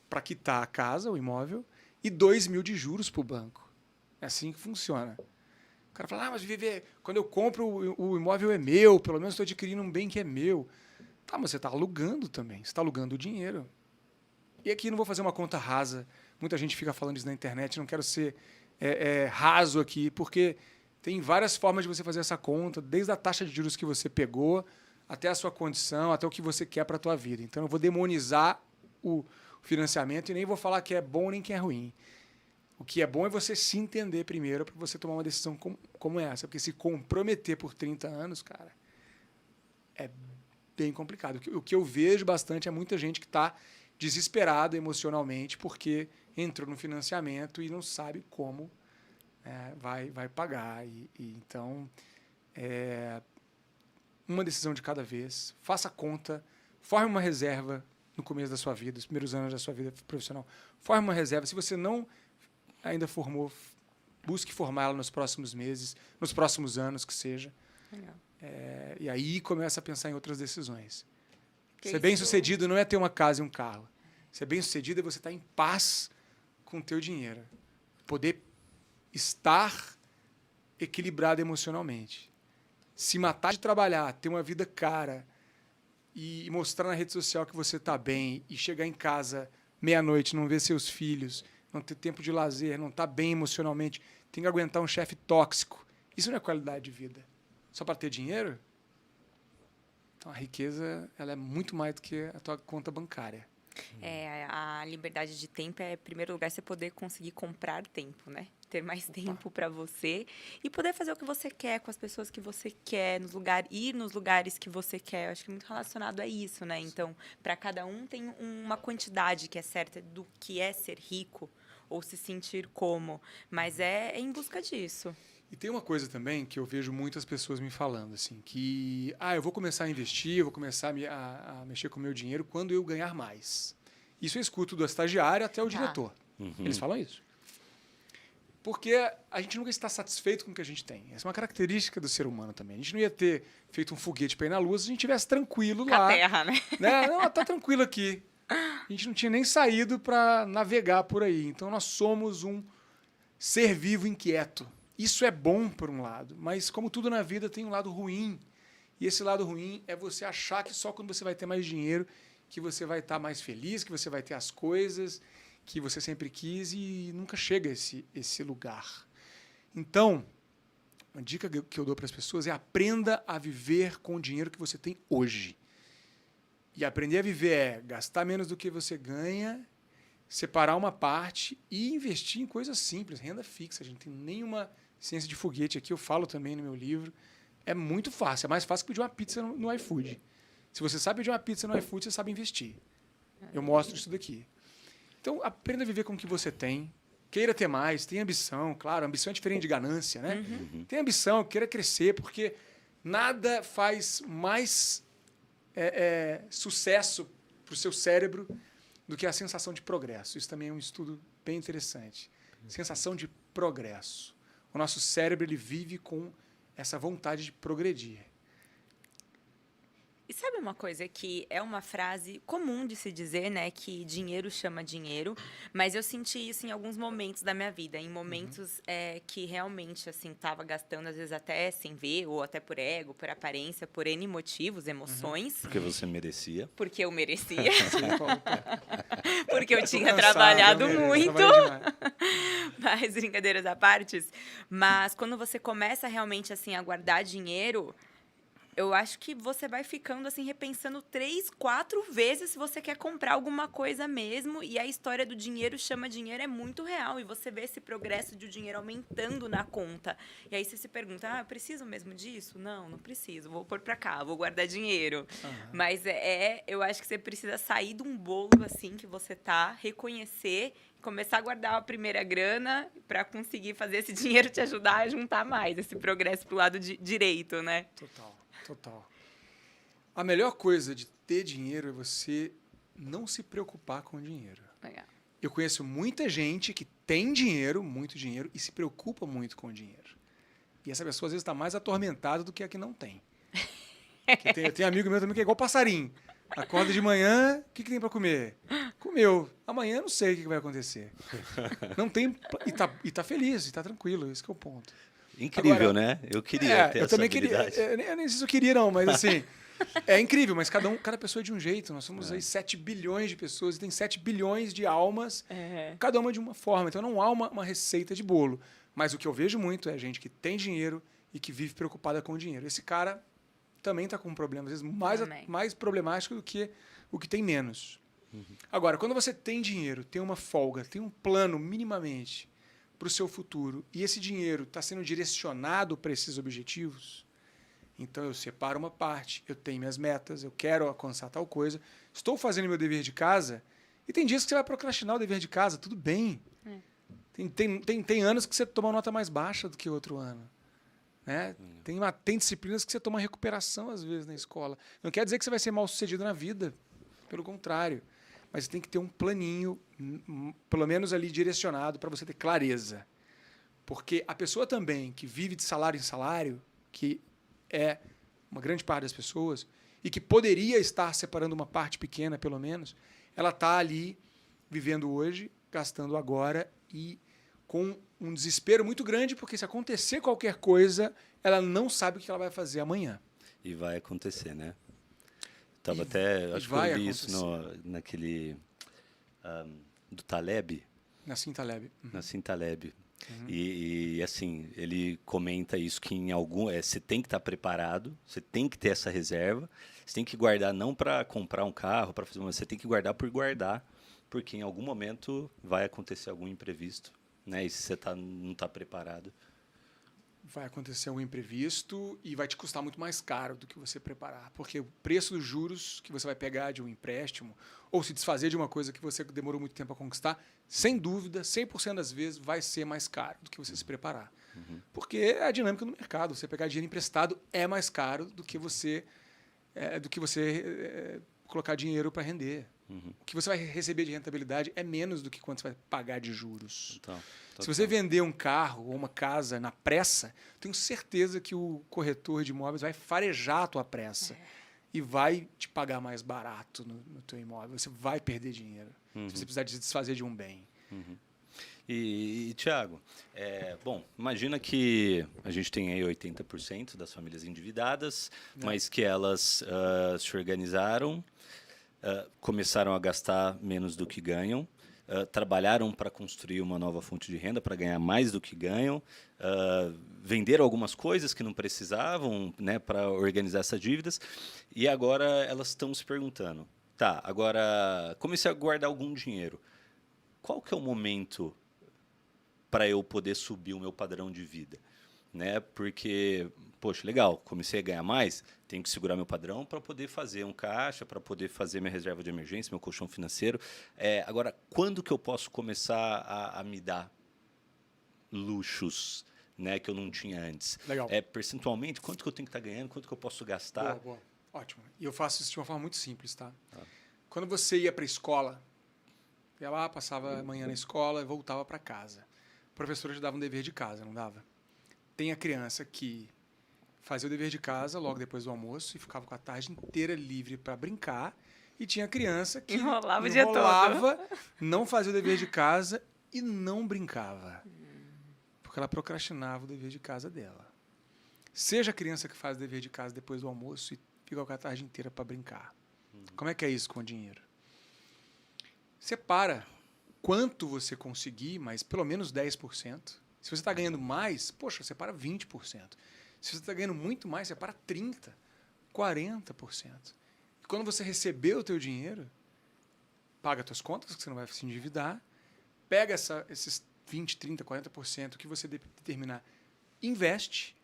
para quitar a casa, o imóvel, e 2.000 de juros para o banco. É assim que funciona. O cara fala, mas quando eu compro o imóvel é meu, pelo menos estou adquirindo um bem que é meu. Tá, mas você está alugando também, você está alugando o dinheiro. E aqui não vou fazer uma conta rasa. Muita gente fica falando isso na internet, não quero ser raso aqui, porque tem várias formas de você fazer essa conta, desde a taxa de juros que você pegou, até a sua condição, até o que você quer para a tua vida. Então, eu vou demonizar o financiamento e nem vou falar que é bom nem que é ruim. O que é bom é você se entender primeiro para você tomar uma decisão como essa. Porque se comprometer por 30 anos, cara, é bem complicado. O que eu vejo bastante é muita gente que está desesperada emocionalmente porque entrou no financiamento e não sabe como vai pagar. Então, uma decisão de cada vez, faça conta, forme uma reserva no começo da sua vida, os primeiros anos da sua vida profissional. Forme uma reserva. Se você não ainda formou, busque formá-la nos próximos meses, nos próximos anos, que seja. Legal. E aí começa a pensar em outras decisões. Que Ser isso- bem-sucedido não é ter uma casa e um carro. Ser bem-sucedido é você estar em paz com o teu dinheiro. Poder estar equilibrado emocionalmente. Se matar de trabalhar, ter uma vida cara e mostrar na rede social que você está bem e chegar em casa meia-noite, não ver seus filhos, não ter tempo de lazer, não estar bem emocionalmente, tem que aguentar um chefe tóxico. Isso não é qualidade de vida. Só para ter dinheiro? Então a riqueza ela é muito mais do que a tua conta bancária. A liberdade de tempo é, em primeiro lugar, você poder conseguir comprar tempo, né? Ter mais tempo para você e poder fazer o que você quer com as pessoas que você quer, ir nos lugares que você quer. Eu acho que é muito relacionado a isso, né? Então, para cada um tem uma quantidade que é certa do que é ser rico ou se sentir como, mas é em busca disso. E tem uma coisa também que eu vejo muitas pessoas me falando, assim, que eu vou começar a investir, eu vou começar a mexer com o meu dinheiro quando eu ganhar mais. Isso eu escuto do estagiário até o diretor. Eles falam isso. Porque a gente nunca está satisfeito com o que a gente tem. Essa é uma característica do ser humano também. A gente não ia ter feito um foguete para ir na Lua se a gente estivesse tranquilo Com lá. a terra, né? Não, tá tranquilo aqui. A gente não tinha nem saído para navegar por aí. Então nós somos um ser vivo inquieto. Isso é bom por um lado, mas como tudo na vida tem um lado ruim. E esse lado ruim é você achar que só quando você vai ter mais dinheiro que você vai estar mais feliz, que você vai ter as coisas que você sempre quis e nunca chega a esse lugar. Então, uma dica que eu dou para as pessoas é aprenda a viver com o dinheiro que você tem hoje. E aprender a viver é gastar menos do que você ganha, separar uma parte e investir em coisas simples, renda fixa. A gente não tem nenhuma ciência de foguete aqui, eu falo também no meu livro. É muito fácil, é mais fácil que pedir uma pizza no iFood. Se você sabe pedir uma pizza no iFood, você sabe investir. Eu mostro isso daqui. Então, aprenda a viver com o que você tem. Queira ter mais, tenha ambição. Claro, ambição é diferente de ganância, né? Tenha ambição, queira crescer, porque nada faz mais sucesso para o seu cérebro do que a sensação de progresso. Isso também é um estudo bem interessante. Sensação de progresso. O nosso cérebro ele vive com essa vontade de progredir. E sabe uma coisa que é uma frase comum de se dizer, né? Que dinheiro chama dinheiro. Mas eu senti isso em alguns momentos da minha vida. Em momentos que realmente, assim, estava gastando, às vezes até sem ver, ou até por ego, por aparência, por N motivos, emoções. Porque você merecia. Porque eu merecia. Sim, Porque eu tô tinha cansado, trabalhado eu mereço, muito. trabalhei demais. Mas brincadeiras à parte. Mas quando você começa realmente assim a guardar dinheiro, eu acho que você vai ficando assim repensando 3, 4 vezes se você quer comprar alguma coisa mesmo. E a história do dinheiro chama dinheiro é muito real. E você vê esse progresso de o dinheiro aumentando na conta. E aí você se pergunta, eu preciso mesmo disso? Não, não preciso. Vou pôr pra cá, vou guardar dinheiro. Mas eu acho que você precisa sair de um bolo assim que você tá, reconhecer, começar a guardar a primeira grana para conseguir fazer esse dinheiro te ajudar a juntar mais, esse progresso pro lado direito, né? Total. A melhor coisa de ter dinheiro é você não se preocupar com o dinheiro. Legal. Eu conheço muita gente que tem dinheiro, muito dinheiro, e se preocupa muito com o dinheiro. E essa pessoa, às vezes, está mais atormentada do que a que não tem. Tem amigo meu também que é igual passarinho. Acorda de manhã, o que tem para comer? Comeu. Amanhã não sei o que vai acontecer. Não tem... E tá feliz, e tá tranquilo. Esse que é o ponto. Incrível, Agora, né? Eu queria ter eu essa também habilidade. queria. Eu nem sei se eu queria, não, mas assim... É incrível, mas cada pessoa é de um jeito. Nós somos aí 7 bilhões de pessoas e tem 7 bilhões de almas, cada uma de uma forma. Então não há uma receita de bolo. Mas o que eu vejo muito é gente que tem dinheiro e que vive preocupada com o dinheiro. Esse cara também está com um problema, às vezes mais problemático do que o que tem menos. Agora, quando você tem dinheiro, tem uma folga, tem um plano minimamente para o seu futuro e esse dinheiro está sendo direcionado para esses objetivos, então eu separo uma parte, eu tenho minhas metas, eu quero alcançar tal coisa, estou fazendo meu dever de casa e tem dias que você vai procrastinar o dever de casa, tudo bem. Tem anos que você toma uma nota mais baixa do que outro ano. Né? Tem disciplinas que você toma recuperação, às vezes, na escola. Não quer dizer que você vai ser mal sucedido na vida. Pelo contrário. Mas você tem que ter um planinho, pelo menos ali direcionado, para você ter clareza. Porque a pessoa também que vive de salário em salário, que é uma grande parte das pessoas, e que poderia estar separando uma parte pequena, pelo menos, ela está ali vivendo hoje, gastando agora e com um desespero muito grande, porque se acontecer qualquer coisa, ela não sabe o que ela vai fazer amanhã. E vai acontecer, né? Tava até, acho que eu li isso naquele do Taleb. Nassim Taleb. Nassim Taleb. E assim, ele comenta isso que em algum você tem que estar preparado, você tem que ter essa reserva, você tem que guardar não para comprar um carro, para fazer você tem que guardar por guardar, porque em algum momento vai acontecer algum imprevisto, né? E se você não está preparado, vai acontecer um imprevisto e vai te custar muito mais caro do que você preparar. Porque o preço dos juros que você vai pegar de um empréstimo ou se desfazer de uma coisa que você demorou muito tempo a conquistar, sem dúvida, 100% das vezes vai ser mais caro do que você se preparar. Porque é a dinâmica do mercado. Você pegar dinheiro emprestado é mais caro do que você colocar dinheiro para render. O que você vai receber de rentabilidade é menos do que quanto você vai pagar de juros. Se você vender um carro ou uma casa na pressa, tenho certeza que o corretor de imóveis vai farejar a tua pressa e vai te pagar mais barato no teu imóvel. Você vai perder dinheiro se você precisar se desfazer de um bem. E Thiago, bom, imagina que a gente tem aí 80% das famílias endividadas, mas que elas se organizaram, começaram a gastar menos do que ganham, trabalharam para construir uma nova fonte de renda, para ganhar mais do que ganham, venderam algumas coisas que não precisavam, né, para organizar essas dívidas, e agora elas estão se perguntando, tá, agora comecei a guardar algum dinheiro, qual que é o momento para eu poder subir o meu padrão de vida? Né? Porque, poxa, legal, comecei a ganhar mais, tenho que segurar meu padrão para poder fazer um caixa, para poder fazer minha reserva de emergência, meu colchão financeiro. Agora, quando que eu posso começar a me dar luxos, né, que eu não tinha antes? Legal. Percentualmente, quanto que eu tenho que estar ganhando, quanto que eu posso gastar? Boa. Ótimo. E eu faço isso de uma forma muito simples, tá? Quando você ia para a escola, ia lá, passava a manhã na escola e voltava para casa. O professor te dava um dever de casa, não dava? Tem a criança que fazia o dever de casa logo depois do almoço e ficava com a tarde inteira livre para brincar. E tinha a criança que enrolava o dia todo. não fazia o dever de casa e não brincava. Porque ela procrastinava o dever de casa dela. Seja a criança que faz o dever de casa depois do almoço e fica com a tarde inteira para brincar. Como é que é isso com o dinheiro? Separa quanto você conseguir, mas pelo menos 10%. Se você está ganhando mais, poxa, separa 20%. Se você está ganhando muito mais, separa 30%, 40%. E quando você receber o teu dinheiro, paga as tuas contas, que você não vai se endividar, pega esses 20%, 30%, 40% que você determinar, investe,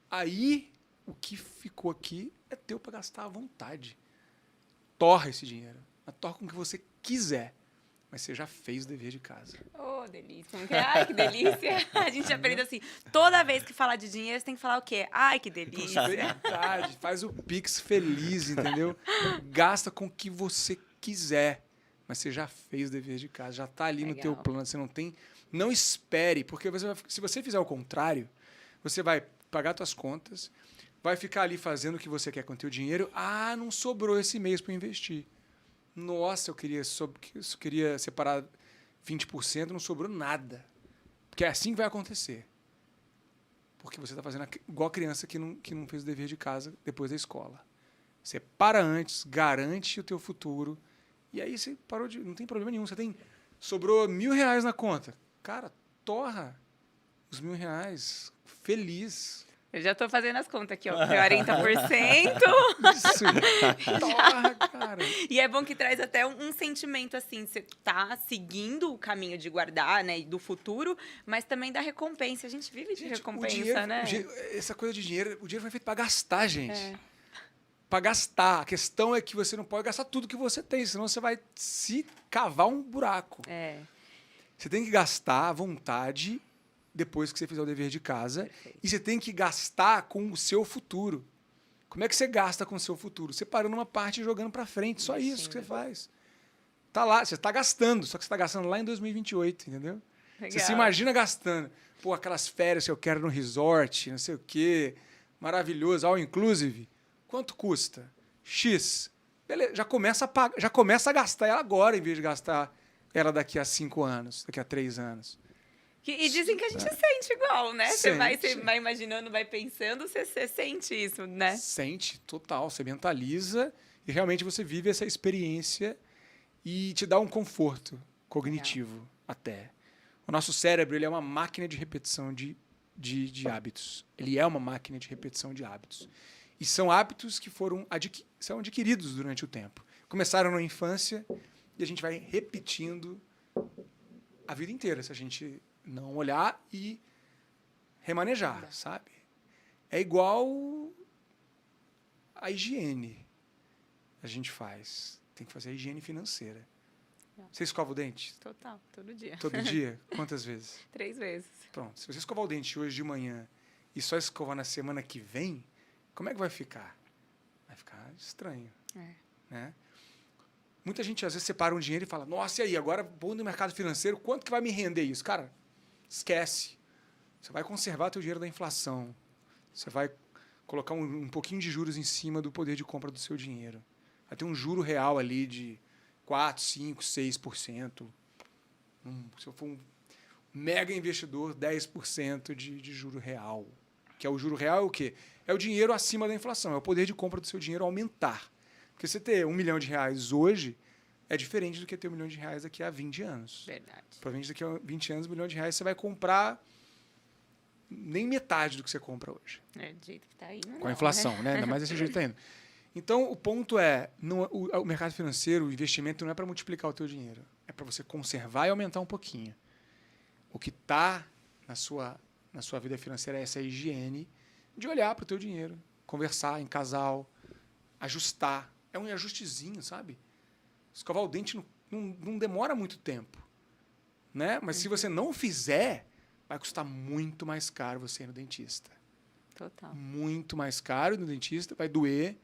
aí o que ficou aqui é teu para gastar à vontade. Torra esse dinheiro, mas torra com o que você quiser. Mas você já fez o dever de casa. Oh, delícia. Ai, que delícia. A gente aprende assim, toda vez que falar de dinheiro, você tem que falar o quê? Ai, que delícia. Verdade. Faz o Pix feliz, entendeu? Gasta com o que você quiser. Mas você já fez o dever de casa, já está ali no teu plano. Você não tem... Não espere, porque se você fizer o contrário, você vai pagar suas contas, vai ficar ali fazendo o que você quer com o teu dinheiro. Ah, não sobrou esse mês para investir. Nossa, eu queria separar 20%, não sobrou nada. Porque é assim que vai acontecer. Porque você está fazendo igual a criança que não fez o dever de casa depois da escola. Você para antes, garante o teu futuro, e aí você parou de... Não tem problema nenhum. Sobrou R$1.000 na conta. Cara, torra os R$1.000 feliz. Eu já tô fazendo as contas aqui, ó. 40%. Isso. Torra, cara. E é bom que traz até um sentimento assim, você tá seguindo o caminho de guardar, né, do futuro, mas também da recompensa. A gente vive de recompensa, né? Essa coisa de dinheiro, o dinheiro foi feito para gastar, gente. Para gastar. A questão é que você não pode gastar tudo que você tem, senão você vai se cavar um buraco. Você tem que gastar à vontade depois que você fizer o dever de casa. Perfeito. E você tem que gastar com o seu futuro. Como é que você gasta com o seu futuro? Separando uma parte e jogando para frente. Só isso que você faz. Tá lá, você está gastando, só que você está gastando lá em 2028, entendeu? Legal. Você se imagina gastando. Pô, aquelas férias que eu quero no resort, não sei o quê, maravilhoso, all inclusive. Quanto custa? X. Beleza, já começa a pagar, já começa a gastar ela agora, em vez de gastar ela daqui a 5 anos, daqui a 3 anos. E dizem que a gente sente igual, né? Você Sente. vai imaginando, vai pensando, você sente isso, né? Sente, total. Você mentaliza e realmente você vive essa experiência e te dá um conforto cognitivo até. O nosso cérebro ele é uma máquina de repetição de hábitos. Ele é uma máquina de repetição de hábitos. E são hábitos que são adquiridos durante o tempo. Começaram na infância e a gente vai repetindo a vida inteira, se a gente não olhar e remanejar, sabe? É igual a higiene a gente faz. Tem que fazer a higiene financeira. Você escova o dente? Total, todo dia. Todo dia? Quantas vezes? 3 vezes. Pronto. Se você escovar o dente hoje de manhã e só escovar na semana que vem, como é que vai ficar? Vai ficar estranho. Né? Muita gente às vezes separa um dinheiro e fala, nossa, e aí, agora vou no mercado financeiro, quanto que vai me render isso? Cara, esquece. Você vai conservar teu dinheiro da inflação. Você vai colocar um pouquinho de juros em cima do poder de compra do seu dinheiro. Vai ter um juro real ali de 4, 5, 6%. Se eu for um mega investidor, 10% de juro real. Que é o juro real é o quê? É o dinheiro acima da inflação. É o poder de compra do seu dinheiro aumentar. Porque você ter R$1 milhão hoje é diferente do que ter R$1 milhão daqui a 20 anos. Verdade. Provavelmente daqui a 20 anos, R$1 milhão você vai comprar nem metade do que você compra hoje. É, do jeito que tá indo. Com a inflação, né? Ainda mais desse jeito que tá indo. Então, o ponto é, o mercado financeiro, o investimento não é para multiplicar o teu dinheiro. É para você conservar e aumentar um pouquinho. O que está na sua vida financeira é essa higiene de olhar para o teu dinheiro, conversar em casal, ajustar. É um ajustezinho, sabe? Escovar o dente não demora muito tempo. Né? Mas se você não fizer, vai custar muito mais caro você ir no dentista. Total. Muito mais caro no dentista, vai doer.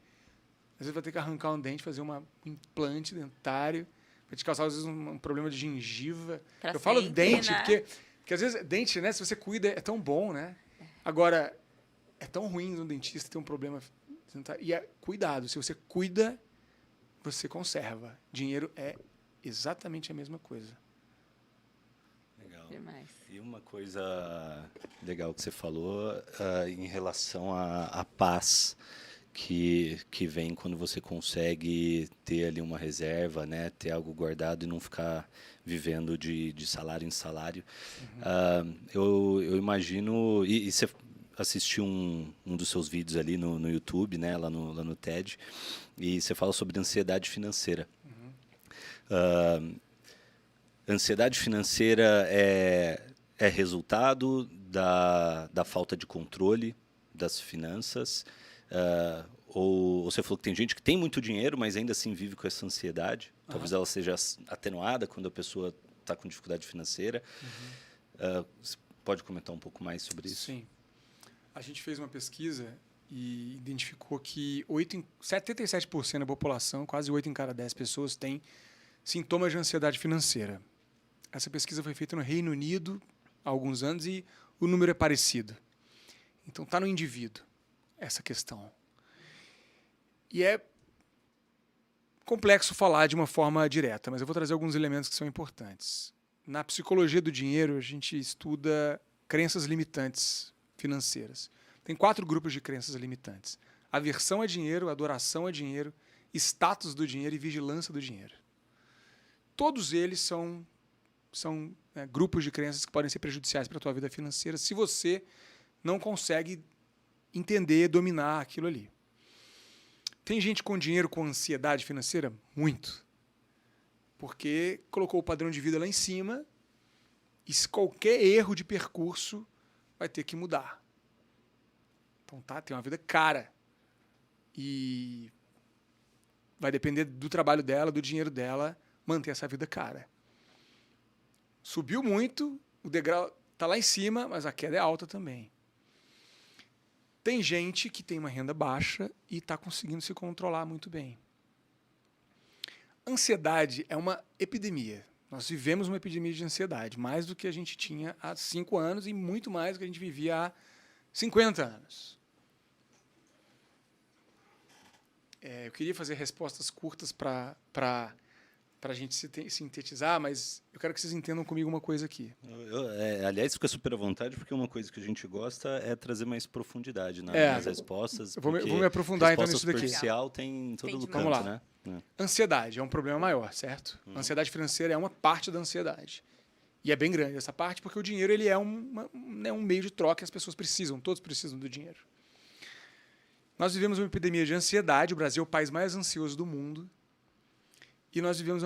Às vezes vai ter que arrancar um dente, fazer um implante dentário, vai te causar às vezes um problema de gengiva. Pra Eu falo sempre, dente, né? porque às vezes dente, né? Se você cuida, é tão bom, né? Agora, é tão ruim no dentista ter um problema dentário. E cuidado, se você cuida, você conserva. Dinheiro é exatamente a mesma coisa. Legal. Demais. E uma coisa legal que você falou em relação à paz que vem quando você consegue ter ali uma reserva, né? Ter algo guardado e não ficar vivendo de salário em salário. Eu imagino... E você assistiu um dos seus vídeos ali no YouTube, né? Lá no TED, e você fala sobre ansiedade financeira. Ansiedade financeira é resultado da falta de controle das finanças, ou você falou que tem gente que tem muito dinheiro, mas ainda assim vive com essa ansiedade. Talvez ela seja atenuada quando a pessoa está com dificuldade financeira. Você pode comentar um pouco mais sobre isso? Sim. A gente fez uma pesquisa e identificou que 77% da população, quase 8 em cada 10 pessoas, tem sintomas de ansiedade financeira. Essa pesquisa foi feita no Reino Unido há alguns anos e o número é parecido. Então, está no indivíduo essa questão. E é complexo falar de uma forma direta, mas eu vou trazer alguns elementos que são importantes. Na psicologia do dinheiro, a gente estuda crenças limitantes financeiras. Tem 4 grupos de crenças limitantes: aversão a dinheiro, adoração a dinheiro, status do dinheiro e vigilância do dinheiro. Todos eles são grupos de crenças que podem ser prejudiciais para a tua vida financeira se você não consegue entender, dominar aquilo ali. Tem gente com dinheiro com ansiedade financeira? Muito. Porque colocou o padrão de vida lá em cima e qualquer erro de percurso vai ter que mudar. Então tem uma vida cara. E vai depender do trabalho dela, do dinheiro dela, manter essa vida cara. Subiu muito, o degrau está lá em cima, mas a queda é alta também. Tem gente que tem uma renda baixa e está conseguindo se controlar muito bem. Ansiedade é uma epidemia. Nós vivemos uma epidemia de ansiedade, mais do que a gente tinha há 5 anos e muito mais do que a gente vivia há 50 anos. Eu queria fazer respostas curtas para a gente sintetizar, mas eu quero que vocês entendam comigo uma coisa aqui. Aliás, fica super à vontade, porque uma coisa que a gente gosta é trazer mais profundidade nas respostas. Vou me aprofundar então nisso daqui. Superficial tem em todo Entendi. canto, Vamos lá. né? Ansiedade é um problema maior, certo? Ansiedade financeira é uma parte da ansiedade. E é bem grande essa parte, porque o dinheiro ele é um meio de troca que as pessoas precisam, todos precisam do dinheiro. Nós vivemos uma epidemia de ansiedade, o Brasil é o país mais ansioso do mundo, e nós vivemos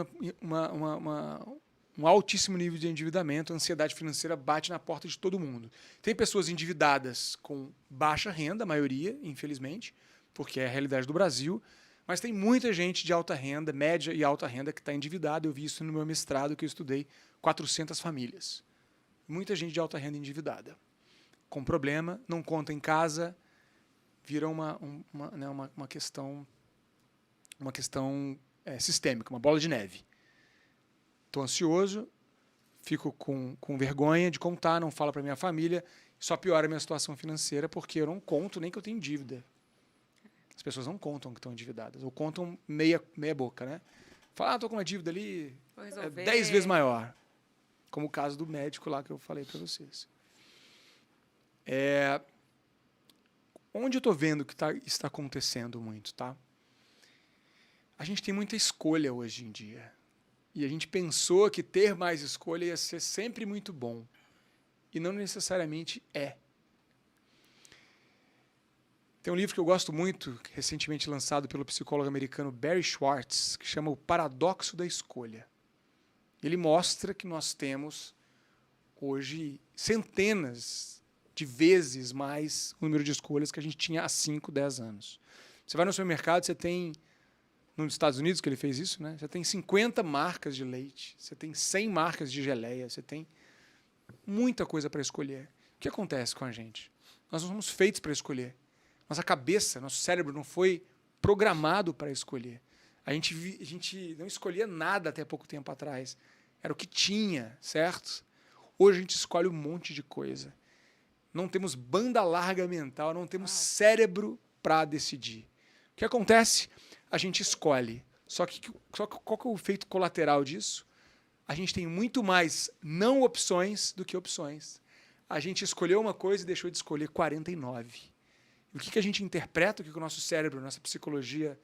um altíssimo nível de endividamento, a ansiedade financeira bate na porta de todo mundo. Tem pessoas endividadas com baixa renda, a maioria, infelizmente, porque é a realidade do Brasil, mas tem muita gente de alta renda, média e alta renda, que está endividada. Eu vi isso no meu mestrado, que eu estudei 400 famílias. Muita gente de alta renda endividada. Com problema, não conta em casa, vira uma questão sistêmica, uma bola de neve. Estou ansioso, fico com vergonha de contar, não falo para minha família, só piora a minha situação financeira, porque eu não conto nem que eu tenho dívida. As pessoas não contam que estão endividadas, ou contam meia boca, né? Fala, estou com uma dívida ali 10 vezes maior. Como o caso do médico lá que eu falei para vocês. Onde eu estou vendo que está acontecendo muito, tá? A gente tem muita escolha hoje em dia. E a gente pensou que ter mais escolha ia ser sempre muito bom. E não necessariamente é. Tem um livro que eu gosto muito, recentemente lançado pelo psicólogo americano Barry Schwartz, que chama O Paradoxo da Escolha. Ele mostra que nós temos, hoje, centenas de vezes mais o número de escolhas que a gente tinha há 5, 10 anos. Você vai no supermercado, você tem, nos Estados Unidos que ele fez isso, né? Você tem 50 marcas de leite, você tem 100 marcas de geleia, você tem muita coisa para escolher. O que acontece com a gente? Nós não somos feitos para escolher. Nossa cabeça, nosso cérebro não foi programado para escolher. A gente não escolhia nada até pouco tempo atrás. Era o que tinha, certo? Hoje a gente escolhe um monte de coisa. Não temos banda larga mental, não temos cérebro para decidir. O que acontece? A gente escolhe. Só que qual que é o efeito colateral disso? A gente tem muito mais não opções do que opções. A gente escolheu uma coisa e deixou de escolher 49. E o que a gente interpreta, o que o nosso cérebro, a nossa psicologia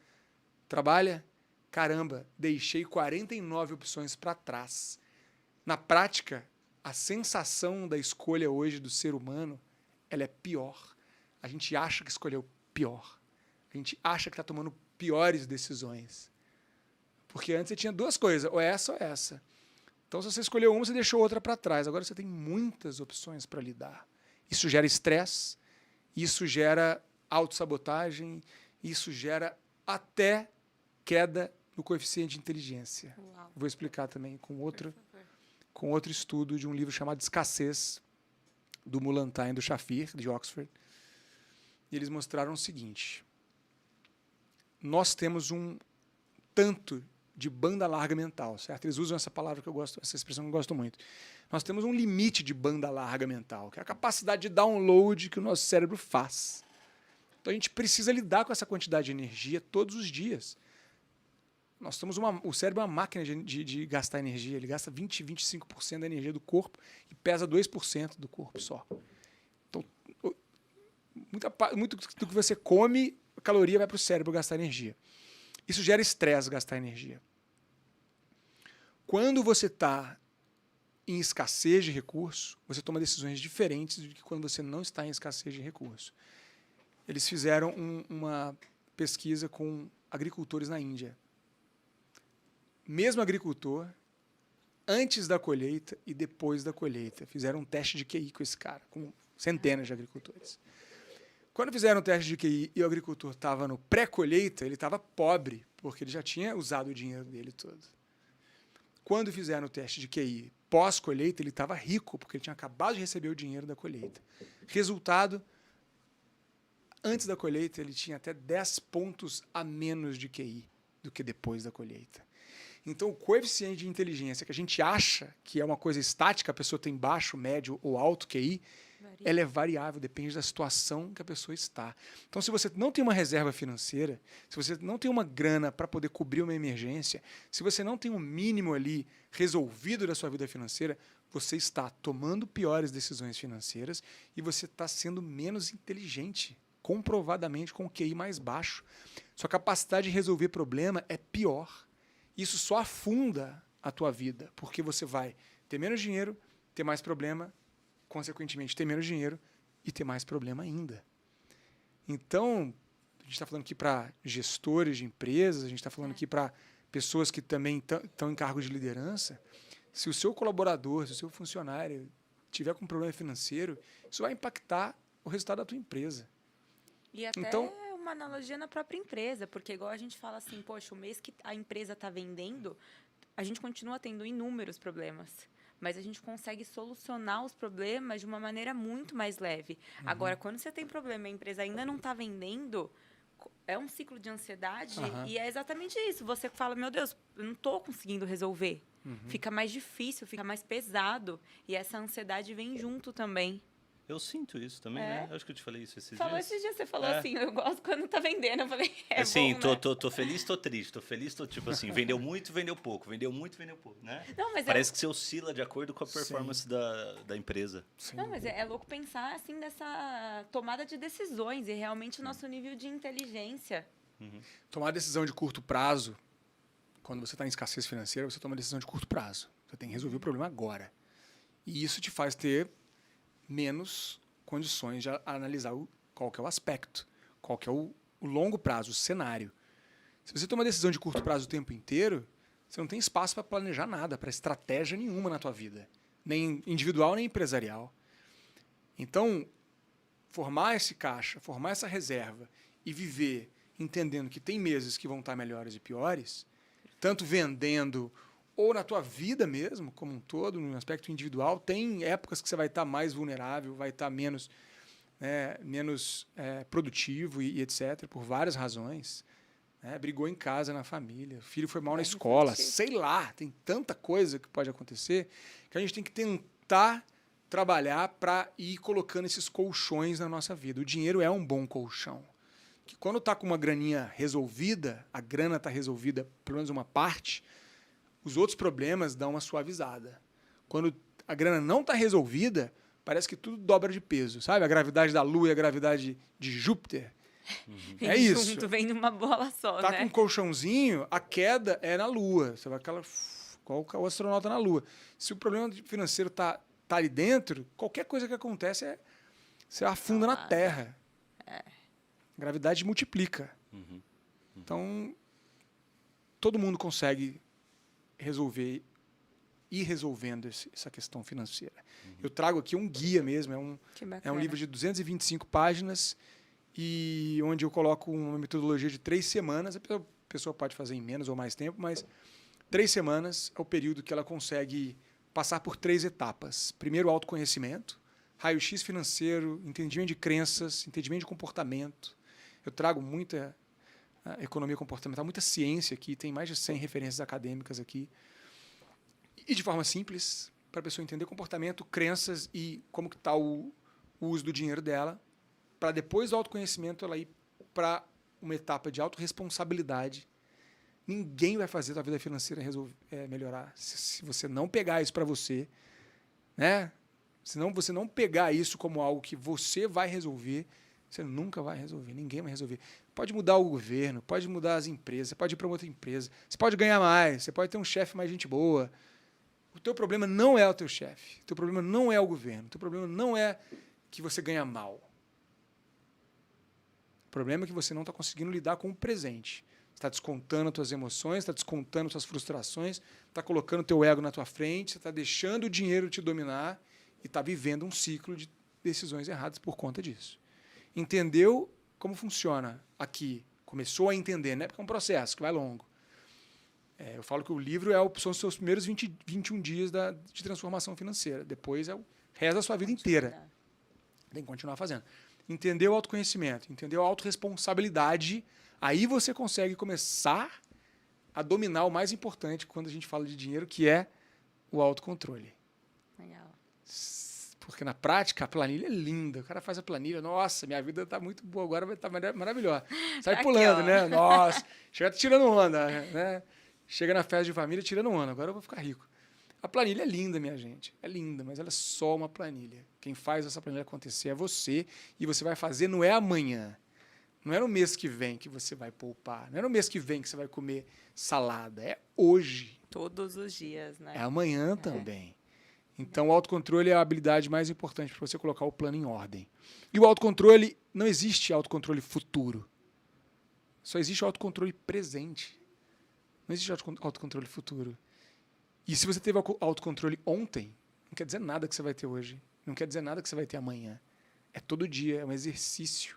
trabalha? Caramba, deixei 49 opções para trás. Na prática, a sensação da escolha hoje do ser humano, ela é pior. A gente acha que escolheu pior. A gente acha que está tomando piores decisões. Porque antes você tinha duas coisas, ou essa ou essa. Então, se você escolheu uma, você deixou outra para trás. Agora você tem muitas opções para lidar. Isso gera estresse, isso gera autossabotagem, isso gera até queda no coeficiente de inteligência. Uau. Vou explicar também com outro estudo de um livro chamado Escassez, do Mulantine, do Shafir, de Oxford. E eles mostraram o seguinte: nós temos um tanto de banda larga mental, certo? Eles usam essa palavra que eu gosto, essa expressão que eu gosto muito. Nós temos um limite de banda larga mental, que é a capacidade de download que o nosso cérebro faz. Então a gente precisa lidar com essa quantidade de energia todos os dias. O cérebro é uma máquina de gastar energia. Ele gasta 20, 25% da energia do corpo e pesa 2% do corpo só. Então, muito do que você come, a caloria vai para o cérebro gastar energia. Isso gera estresse, gastar energia. Quando você está em escassez de recurso, você toma decisões diferentes do que quando você não está em escassez de recurso. Eles fizeram uma pesquisa com agricultores na Índia. Mesmo agricultor, antes da colheita e depois da colheita. Fizeram um teste de QI com esse cara, com centenas de agricultores. Quando fizeram o teste de QI e o agricultor estava no pré-colheita, ele estava pobre, porque ele já tinha usado o dinheiro dele todo. Quando fizeram o teste de QI pós-colheita, ele estava rico, porque ele tinha acabado de receber o dinheiro da colheita. Resultado, antes da colheita, ele tinha até 10 pontos a menos de QI do que depois da colheita. Então, o coeficiente de inteligência, que a gente acha que é uma coisa estática, a pessoa tem baixo, médio ou alto QI, ela é variável, depende da situação que a pessoa está. Então, se você não tem uma reserva financeira, se você não tem uma grana para poder cobrir uma emergência, se você não tem um mínimo ali resolvido da sua vida financeira, você está tomando piores decisões financeiras e você está sendo menos inteligente, comprovadamente com o QI mais baixo. Sua capacidade de resolver problema é pior. Isso só afunda a tua vida, porque você vai ter menos dinheiro, ter mais problema, consequentemente ter menos dinheiro e ter mais problema ainda. Então, a gente está falando aqui para gestores de empresas, a gente está falando aqui para pessoas que também estão em cargos de liderança. Se o seu colaborador, se o seu funcionário tiver com problema financeiro, isso vai impactar o resultado da tua empresa. E até uma analogia na própria empresa, porque igual a gente fala assim, poxa, o mês que a empresa está vendendo, a gente continua tendo inúmeros problemas. Mas a gente consegue solucionar os problemas de uma maneira muito mais leve. Agora, quando você tem problema e a empresa ainda não está vendendo, é um ciclo de ansiedade e é exatamente isso. Você fala, meu Deus, eu não estou conseguindo resolver. Fica mais difícil, fica mais pesado. E essa ansiedade vem junto também. Eu sinto isso também, né? Acho que eu te falei isso esses Falou dias. esses dias, você falou assim, eu gosto quando tá vendendo. Eu falei, Assim, bom, né? tô feliz, tô triste. Tô feliz, tô tipo assim, vendeu muito, vendeu pouco. Vendeu muito, vendeu pouco, né? Não, mas Parece que você oscila de acordo com a performance da empresa. Não, mas é louco pensar assim dessa tomada de decisões e realmente o nosso nível de inteligência. Tomar decisão de curto prazo, quando você está em escassez financeira, você toma decisão de curto prazo. Você tem que resolver o problema agora. E isso te faz ter menos condições de analisar qual que é o aspecto, qual que é o longo prazo, o cenário. Se você toma decisão de curto prazo o tempo inteiro, você não tem espaço para planejar nada, para estratégia nenhuma na tua vida, nem individual nem empresarial. Então, formar esse caixa, formar essa reserva e viver entendendo que tem meses que vão estar melhores e piores, tanto vendendo ou na tua vida mesmo, como um todo, no aspecto individual, tem épocas que você vai estar mais vulnerável, vai estar menos produtivo e etc., por várias razões. Brigou em casa, na família, o filho foi mal na escola, sei lá, tem tanta coisa que pode acontecer que a gente tem que tentar trabalhar para ir colocando esses colchões na nossa vida. O dinheiro é um bom colchão. Que quando está com uma graninha resolvida, a grana está resolvida, pelo menos uma parte, os outros problemas dão uma suavizada. Quando a grana não está resolvida, parece que tudo dobra de peso, sabe? A gravidade da Lua e a gravidade de Júpiter. É isso. Junto, vem numa bola só, tá né? com um colchãozinho, a queda é na Lua. Você vai qual o astronauta na Lua. Se o problema financeiro tá ali dentro, qualquer coisa que acontece você afunda na Terra. A gravidade multiplica. Então, todo mundo consegue ir resolvendo essa questão financeira. Eu trago aqui um guia mesmo, é um livro de 225 páginas e onde eu coloco uma metodologia de 3 semanas. A pessoa pode fazer em menos ou mais tempo, mas 3 semanas é o período que ela consegue passar por 3 etapas. Primeiro, autoconhecimento, raio-x financeiro, entendimento de crenças, entendimento de comportamento. Eu trago muita economia comportamental, muita ciência aqui, tem mais de 100 referências acadêmicas aqui. E de forma simples, para a pessoa entender comportamento, crenças e como que está o uso do dinheiro dela, para depois do autoconhecimento ela ir para uma etapa de autorresponsabilidade. Ninguém vai fazer a tua vida financeira melhorar se você não pegar isso para você, né? Se você não pegar isso como algo que você vai resolver, você nunca vai resolver, ninguém vai resolver. Pode mudar o governo, pode mudar as empresas, você pode ir para outra empresa, você pode ganhar mais, você pode ter um chefe mais gente boa. O teu problema não é o teu chefe, o teu problema não é o governo, o teu problema não é que você ganha mal. O problema é que você não está conseguindo lidar com o presente. Você está descontando as tuas emoções, está descontando as tuas frustrações, está colocando o teu ego na tua frente, você está deixando o dinheiro te dominar e está vivendo um ciclo de decisões erradas por conta disso. Entendeu como funciona aqui? Começou a entender, né? Porque é um processo que vai longo. Eu falo que o livro são os seus primeiros 21 dias de transformação financeira. Depois é o resto da sua vida inteira. Tem que continuar fazendo. Entender o autoconhecimento, entender a autorresponsabilidade, aí você consegue começar a dominar o mais importante quando a gente fala de dinheiro, que é o autocontrole. Legal. Porque na prática a planilha é linda. O cara faz a planilha, nossa, minha vida está muito boa, agora vai estar maravilhosa. Sai Aqui, pulando, ó. né? Nossa, chega tirando onda, né? Chega na festa de família tirando onda, agora eu vou ficar rico. A planilha é linda, minha gente. É linda, mas ela é só uma planilha. Quem faz essa planilha acontecer é você, e você vai fazer não é amanhã. Não é no mês que vem que você vai poupar. Não é no mês que vem que você vai comer salada. É hoje. Todos os dias, né? É amanhã também. Então, o autocontrole é a habilidade mais importante para você colocar o plano em ordem. E o autocontrole, não existe autocontrole futuro. Só existe autocontrole presente. Não existe autocontrole futuro. E se você teve autocontrole ontem, não quer dizer nada que você vai ter hoje. Não quer dizer nada que você vai ter amanhã. É todo dia, é um exercício.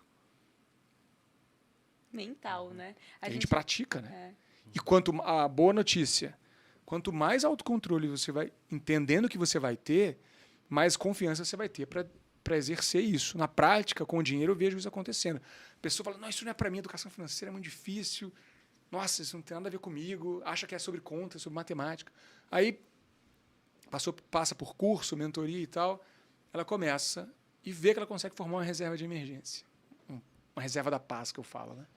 Mental, né? A gente pratica, né? É. E a boa notícia, quanto mais autocontrole você vai entendendo que você vai ter, mais confiança você vai ter para exercer isso. Na prática, com o dinheiro, eu vejo isso acontecendo. A pessoa fala, não, isso não é para mim, educação financeira é muito difícil. Nossa, isso não tem nada a ver comigo. Acha que é sobre conta, sobre matemática. Aí passa por curso, mentoria e tal, ela começa e vê que ela consegue formar uma reserva de emergência. Uma reserva da paz, que eu falo, né?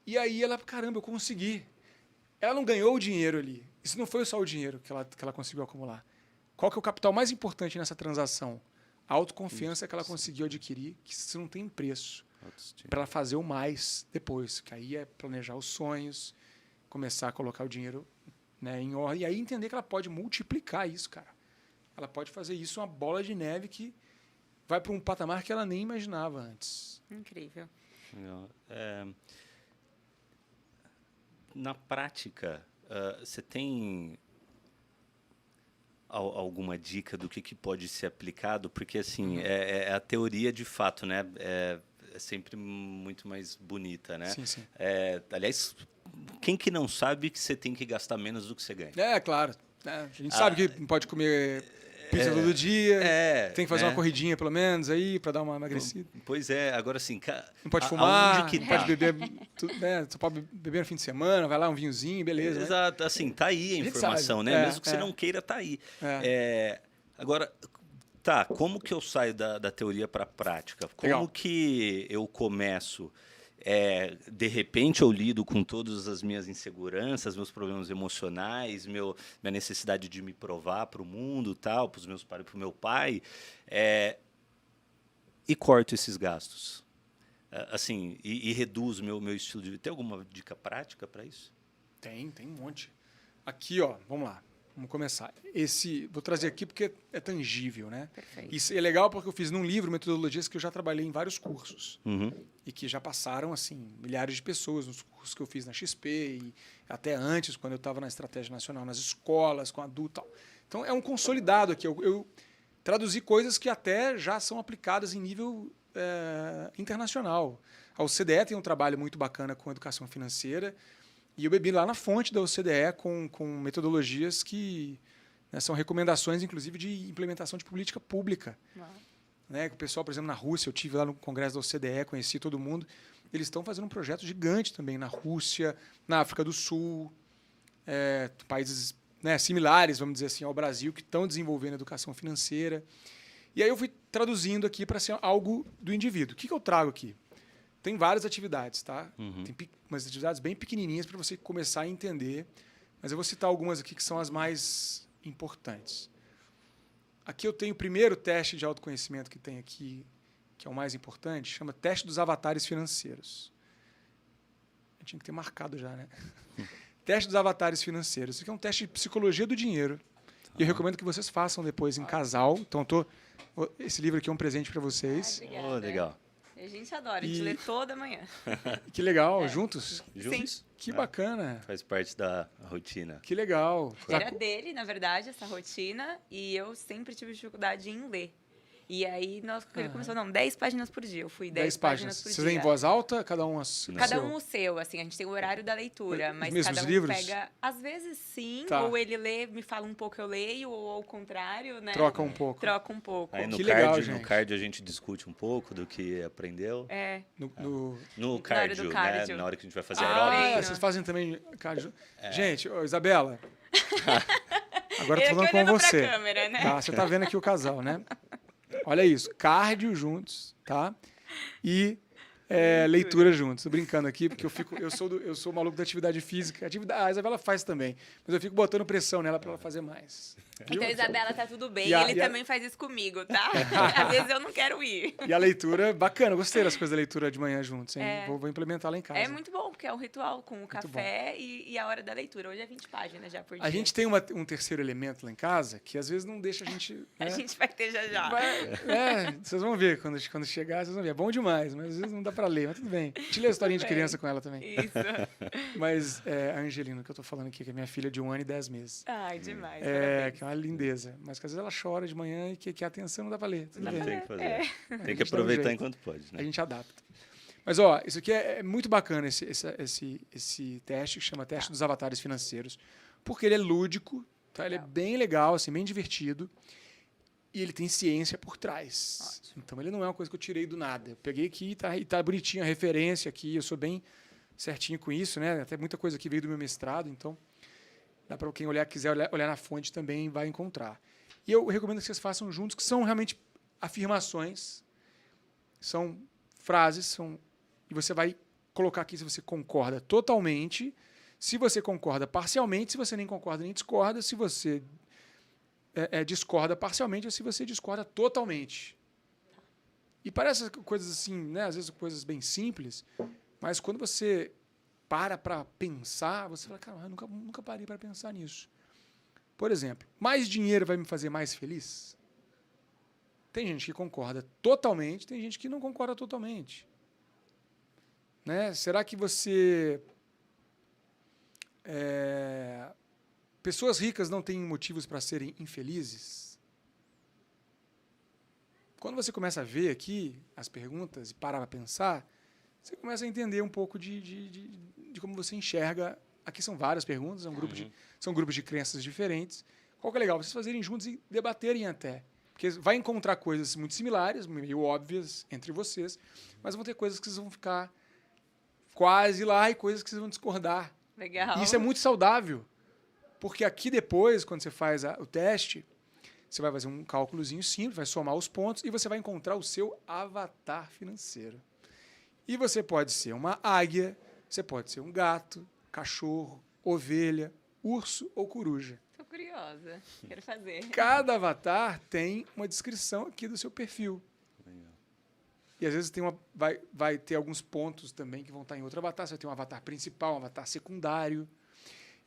E aí ela, caramba, eu consegui. Ela não ganhou o dinheiro ali. Isso não foi só o dinheiro que ela conseguiu acumular. Qual que é o capital mais importante nessa transação? A autoconfiança que ela conseguiu adquirir, que isso não tem preço. Para ela fazer o mais depois. Que aí é planejar os sonhos, começar a colocar o dinheiro, né, em ordem. E aí entender que ela pode multiplicar isso, cara. Ela pode fazer isso uma bola de neve que vai para um patamar que ela nem imaginava antes. Incrível. Na prática, você tem alguma dica do que pode ser aplicado? Porque, assim, é a teoria de fato, né? É sempre muito mais bonita, né? Sim, sim. Aliás, quem que não sabe que você tem que gastar menos do que você ganha? É, claro. A gente sabe que não pode comer pizza todo dia. Tem que fazer uma corridinha, pelo menos, aí, para dar uma emagrecida. Pois é. Agora, assim... Não pode fumar, aonde que não pode beber... Só pode beber no fim de semana, vai lá um vinhozinho, beleza. Exato. Né? Assim, tá aí a informação, sabe. né? Mesmo que você não queira, tá aí. Agora... Tá, como que eu saio da teoria para a prática? Como que eu começo? De repente eu lido com todas as minhas inseguranças, meus problemas emocionais, minha necessidade de me provar para o mundo, tal, para os meus pais, para o meu pai, e corto esses gastos. Assim, e reduzo meu estilo de vida. Tem alguma dica prática para isso? Tem um monte. Aqui, ó, vamos lá. Vamos começar. Vou trazer aqui porque é tangível, né? Perfeito. Isso é legal porque eu fiz num livro metodologias que eu já trabalhei em vários cursos. Uhum. E que já passaram, assim, milhares de pessoas nos cursos que eu fiz na XP e até antes, quando eu estava na Estratégia Nacional, nas escolas, com adulto e tal. Então, é um consolidado aqui. Eu traduzi coisas que até já são aplicadas em nível internacional. A OCDE tem um trabalho muito bacana com educação financeira. E eu bebi lá na fonte da OCDE com metodologias que, né, são recomendações, inclusive, de implementação de política pública. Né? O pessoal, por exemplo, na Rússia, eu tive lá no congresso da OCDE, conheci todo mundo. Eles estão fazendo um projeto gigante também na Rússia, na África do Sul, países, né, similares, vamos dizer assim, ao Brasil, que estão desenvolvendo educação financeira. E aí eu fui traduzindo aqui para ser algo do indivíduo. O que eu trago aqui? Tem várias atividades, tá? Tem umas atividades bem pequenininhas para você começar a entender, mas eu vou citar algumas aqui que são as mais importantes. Aqui eu tenho o primeiro teste de autoconhecimento que tem aqui, que é o mais importante, chama Teste dos Avatares Financeiros. Eu tinha que ter marcado já, né? Teste dos Avatares Financeiros. Isso aqui é um teste de psicologia do dinheiro. E eu recomendo que vocês façam depois em casal. Então, esse livro aqui é um presente para vocês. Obrigada. Legal. A gente adora, a gente lê toda manhã. Que legal, juntos? Juntos? Que bacana. Faz parte da rotina. Que legal. Era dele, na verdade, essa rotina, e eu sempre tive dificuldade em ler. E aí ele começou, 10 páginas por dia. Eu fui 10 páginas por Você dia. lê em voz alta? Cada um Cada um o seu, assim, a gente tem o horário da leitura, mas mesmos cada um livros? pega. Às vezes sim, Tá. ou ele lê, me fala um pouco, eu leio, ou ao contrário, né? Troca um pouco. Troca um pouco. Aí no Que card, legal, no gente. card a gente discute um pouco do que aprendeu. É. No hora cardio, do né? cardio. Na hora que a gente vai fazer Ah, aeróbica. vocês fazem também cardio. Gente, ô, Isabela. Agora eu tô Ele falando aqui com olhando você. pra câmera, né? Tá, você tá vendo aqui o casal, né? Olha isso, cardio juntos, tá? E leitura juntos. Tô brincando aqui, porque eu sou maluco da atividade física. A Isabela faz também, mas eu fico botando pressão nela pra ela fazer mais. Viu? Então, Isabela, tá tudo bem. E a- Ele e a- também faz isso comigo, tá? Às vezes eu não quero ir. E a leitura, bacana, gostei das coisas da leitura de manhã juntos, hein? É. Vou implementar lá em casa. É muito bom, porque é um ritual com o café e a hora da leitura. Hoje é 20 páginas já por dia. A gente tem um terceiro elemento lá em casa que às vezes não deixa a gente. A Né? gente vai ter já. Vocês vão ver quando chegar, vocês vão ver. É bom demais, mas às vezes não dá pra ler, mas tudo bem. A gente lê a historinha de bem. criança com ela também. Isso. Mas a Angelina, que eu tô falando aqui, que é minha filha de 1 ano e 10 meses. Ai, demais. Que é uma lindeza. Mas que às vezes ela chora de manhã e que a atenção não dá pra ler. Tudo Não bem. tem que fazer. É. Tem A que gente dá um aproveitar jeito. enquanto pode, A né? gente adapta. Mas, ó, isso aqui é muito bacana, esse teste, que chama Teste dos Avatares Financeiros, porque ele é lúdico, tá? Ele é Legal. bem legal, assim, bem divertido, e ele tem ciência por trás. Ótimo. Então, ele não é uma coisa que eu tirei do nada. Eu peguei aqui e tá bonitinho a referência aqui, eu sou bem certinho com isso, né? Até muita coisa que veio do meu mestrado, então dá para quem quiser olhar na fonte também vai encontrar. E eu recomendo que vocês façam juntos, que são realmente afirmações, são frases, e você vai colocar aqui se você concorda totalmente, se você concorda parcialmente, se você nem concorda nem discorda, se você discorda parcialmente ou se você discorda totalmente. E parece coisas assim, né? Às vezes coisas bem simples, mas quando você para pensar, você fala, cara, eu nunca parei para pensar nisso. Por exemplo, mais dinheiro vai me fazer mais feliz? Tem gente que concorda totalmente, tem gente que não concorda totalmente. Né? Será que você... pessoas ricas não têm motivos para serem infelizes? Quando você começa a ver aqui as perguntas e para pensar, você começa a entender um pouco de como você enxerga. Aqui são várias perguntas, são grupos de crenças diferentes. Qual que é legal? Vocês fazerem juntos e debaterem até. Porque vai encontrar coisas muito similares, meio óbvias entre vocês, mas vão ter coisas que vocês vão ficar quase lá e coisas que vocês vão discordar. Legal. E isso é muito saudável, porque aqui depois, quando você faz o teste, você vai fazer um cálculozinho simples, vai somar os pontos e você vai encontrar o seu avatar financeiro. E você pode ser uma águia, você pode ser um gato, cachorro, ovelha, urso ou coruja. Tô curiosa. Quero fazer. Cada avatar tem uma descrição aqui do seu perfil. E às vezes vai ter alguns pontos também que vão estar em outro avatar. Você vai ter um avatar principal, um avatar secundário.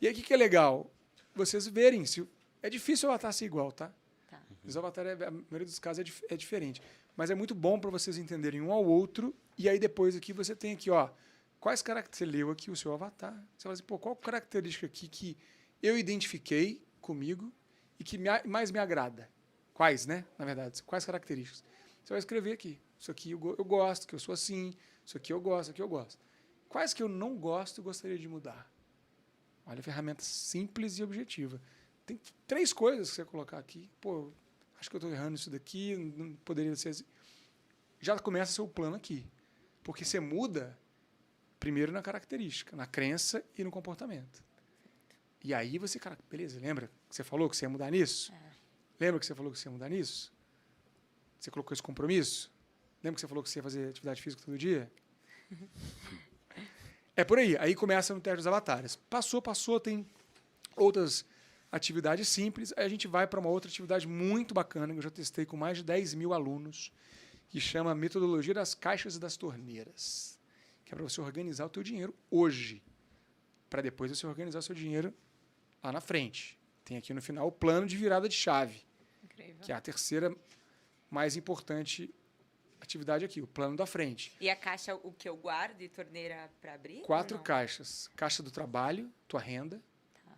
E aí o que é legal? Vocês verem se... É difícil o avatar ser igual, tá? Tá. Os avatares, a maioria dos casos é diferente. Mas é muito bom para vocês entenderem um ao outro. E aí depois aqui você tem aqui, ó, quais características... Você leu aqui o seu avatar. Você fala assim, pô, qual característica aqui que eu identifiquei comigo e que mais me agrada? Quais, né? Na verdade, quais características? Você vai escrever aqui. Isso aqui eu gosto, que eu sou assim. Isso aqui eu gosto, isso aqui eu gosto. Quais que eu não gosto e gostaria de mudar? Olha, ferramenta simples e objetiva. Tem 3 coisas que você colocar aqui. Pô, acho que eu estou errando isso daqui, não poderia ser assim. Já começa seu plano aqui. Porque você muda primeiro na característica, na crença e no comportamento. E aí você, cara, beleza, lembra que você falou que você ia mudar nisso? Lembra que você falou que você ia mudar nisso? Você colocou esse compromisso? Lembra que você falou que você ia fazer atividade física todo dia? É por aí. Aí começa no teste dos avatares. Passou, tem outras atividades simples. Aí a gente vai para uma outra atividade muito bacana, que eu já testei com mais de 10 mil alunos, que chama Metodologia das Caixas e das Torneiras, que é para você organizar o teu dinheiro hoje, para depois você organizar o seu dinheiro lá na frente. Tem aqui no final o plano de virada de chave, Incrível. que é a terceira mais importante atividade aqui, o plano da frente. E a caixa, o que eu guardo e torneira para abrir? 4 ou não? caixas. Caixa do trabalho, tua renda. Tá.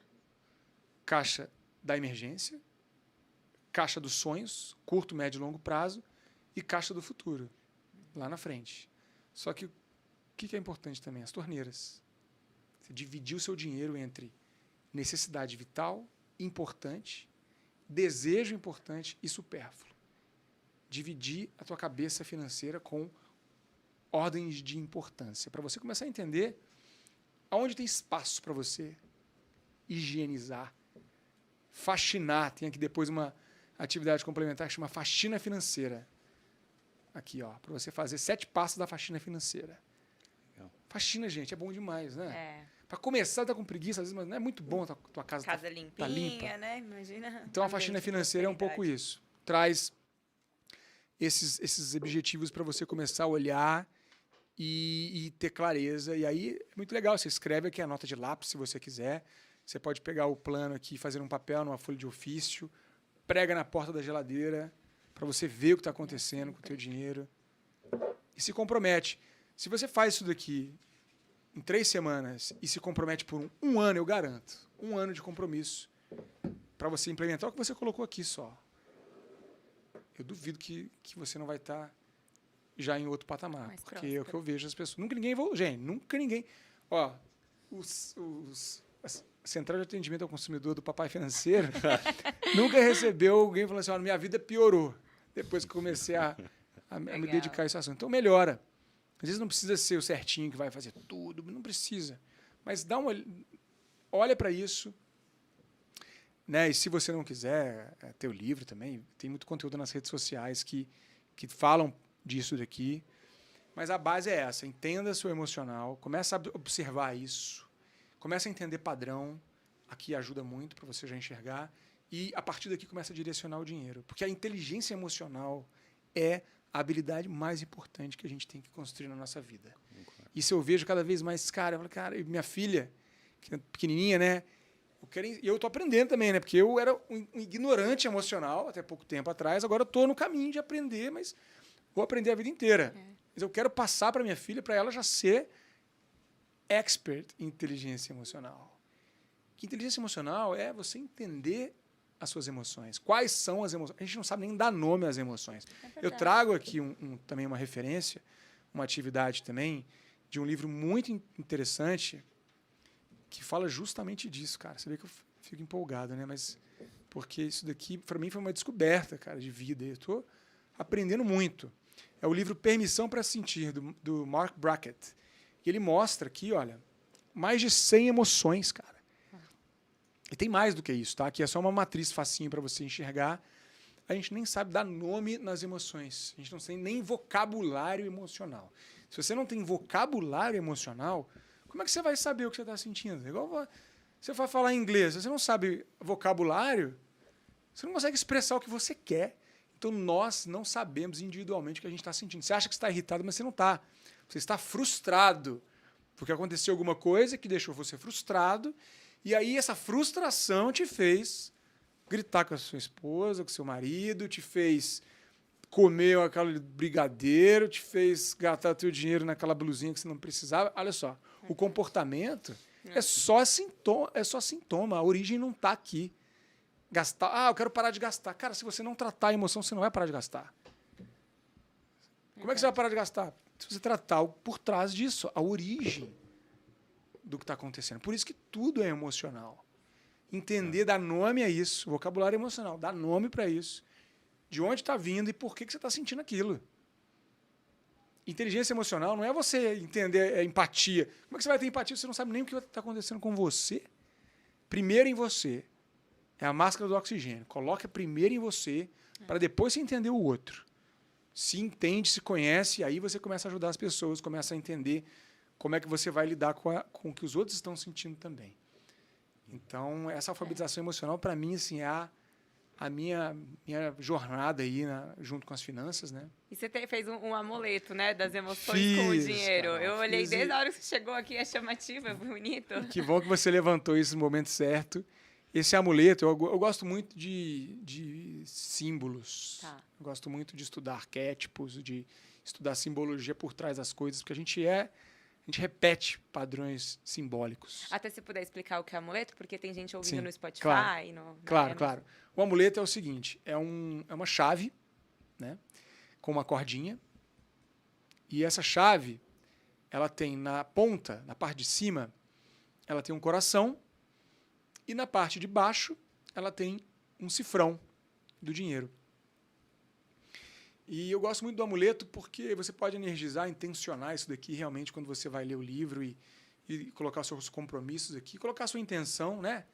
Caixa da emergência. Caixa dos sonhos, curto, médio e longo prazo. e caixa do futuro, lá na frente. Só que o que é importante também? As torneiras. Você dividir o seu dinheiro entre necessidade vital, importante, desejo importante e supérfluo. Dividir a tua cabeça financeira com ordens de importância, para você começar a entender aonde tem espaço para você higienizar, faxinar. Tem aqui depois uma atividade complementar que chama faxina financeira. Aqui, ó, para você fazer 7 passos da faxina financeira. Legal. Faxina, gente, é bom demais, né? É. Para começar, tá com preguiça, às vezes, mas não é muito bom a tua casa limpinha, tá limpa, né? Imagina. Então a faxina financeira é um pouco isso. Traz esses objetivos para você começar a olhar e ter clareza. E aí é muito legal. Você escreve aqui a nota de lápis, se você quiser. Você pode pegar o plano aqui, fazer um papel, numa folha de ofício, prega na porta da geladeira para você ver o que está acontecendo com o teu dinheiro. E se compromete. Se você faz isso daqui em 3 semanas e se compromete por um ano, eu garanto. 1 ano de compromisso para você implementar o que você colocou aqui só. Eu duvido que você não vai estar já em outro patamar. Mais porque próspero. é o que eu vejo as pessoas. Nunca ninguém evoluiu. Gente, nunca ninguém. Ó, a Central de Atendimento ao Consumidor do Papai Financeiro nunca recebeu alguém falando assim: olha, minha vida piorou depois que comecei a me dedicar a esse assunto. Então melhora. Às vezes não precisa ser o certinho que vai fazer tudo, não precisa. Mas olha para isso. Né? E se você não quiser ter o livro também, tem muito conteúdo nas redes sociais que falam disso daqui. Mas a base é essa: entenda seu emocional, começa a observar isso, começa a entender padrão, aqui ajuda muito para você já enxergar, e a partir daqui começa a direcionar o dinheiro. Porque a inteligência emocional é a habilidade mais importante que a gente tem que construir na nossa vida. Isso eu vejo cada vez mais, cara, minha filha, que é pequenininha, né? E eu tô aprendendo também, né? Porque eu era um ignorante emocional até pouco tempo atrás, agora eu tô no caminho de aprender, mas vou aprender a vida inteira. Mas eu quero passar para minha filha, para ela já ser expert em inteligência emocional. Que inteligência emocional é você entender as suas emoções. Quais são as emoções? A gente não sabe nem dar nome às emoções. Eu trago aqui também uma referência, uma atividade também, de um livro muito interessante que fala justamente disso, cara. Você vê que eu fico empolgado, né? Mas porque isso daqui, para mim, foi uma descoberta, cara, de vida. Eu estou aprendendo muito. É o livro Permissão para Sentir, do Mark Brackett. E ele mostra aqui, olha, mais de 100 emoções, cara. E tem mais do que isso, tá? Aqui é só uma matriz facinho para você enxergar. A gente nem sabe dar nome nas emoções. A gente não tem nem vocabulário emocional. Se você não tem vocabulário emocional, como é que você vai saber o que você está sentindo? Igual você vai falar inglês, se você não sabe vocabulário, você não consegue expressar o que você quer. Então, nós não sabemos individualmente o que a gente está sentindo. Você acha que está irritado, mas você não está. Você está frustrado, porque aconteceu alguma coisa que deixou você frustrado, e aí essa frustração te fez gritar com a sua esposa, com o seu marido, te fez comer aquele brigadeiro, te fez gastar teu dinheiro naquela blusinha que você não precisava. Olha só, o comportamento é só sintoma, a origem não está aqui. Gastar, eu quero parar de gastar. Cara, se você não tratar a emoção, você não vai parar de gastar. Como é que você vai parar de gastar? Se você tratar por trás disso, a origem do que está acontecendo. Por isso que tudo é emocional. Entender, dar nome a isso, vocabulário emocional, dar nome para isso, de onde está vindo e por que você está sentindo aquilo. Inteligência emocional não é você entender a empatia. Como é que você vai ter empatia se você não sabe nem o que está acontecendo com você? Primeiro em você. É a máscara do oxigênio. Coloca primeiro em você para depois você entender o outro. Se entende, se conhece, aí você começa a ajudar as pessoas, começa a entender como é que você vai lidar com o que os outros estão sentindo também. Então, essa alfabetização emocional, para mim, assim, é a minha jornada aí junto com as finanças, né? E você fez um amuleto, né, das emoções com o dinheiro. Cara, eu olhei desde a hora que você chegou aqui, é chamativo, é bonito. Que bom que você levantou isso no momento certo. Esse amuleto, eu gosto muito de símbolos. Tá. Eu gosto muito de estudar arquétipos, de estudar simbologia por trás das coisas, porque a gente repete padrões simbólicos. Até se puder explicar o que é amuleto, porque tem gente ouvindo Sim, no Spotify. claro. Claro. O amuleto é o seguinte, é uma chave, né? com uma cordinha. E essa chave, ela tem na ponta, na parte de cima, ela tem um coração. E na parte de baixo, ela tem um cifrão do dinheiro. E eu gosto muito do amuleto porque você pode energizar, intencionar isso daqui realmente quando você vai ler o livro e colocar os seus compromissos aqui, colocar a sua intenção, né?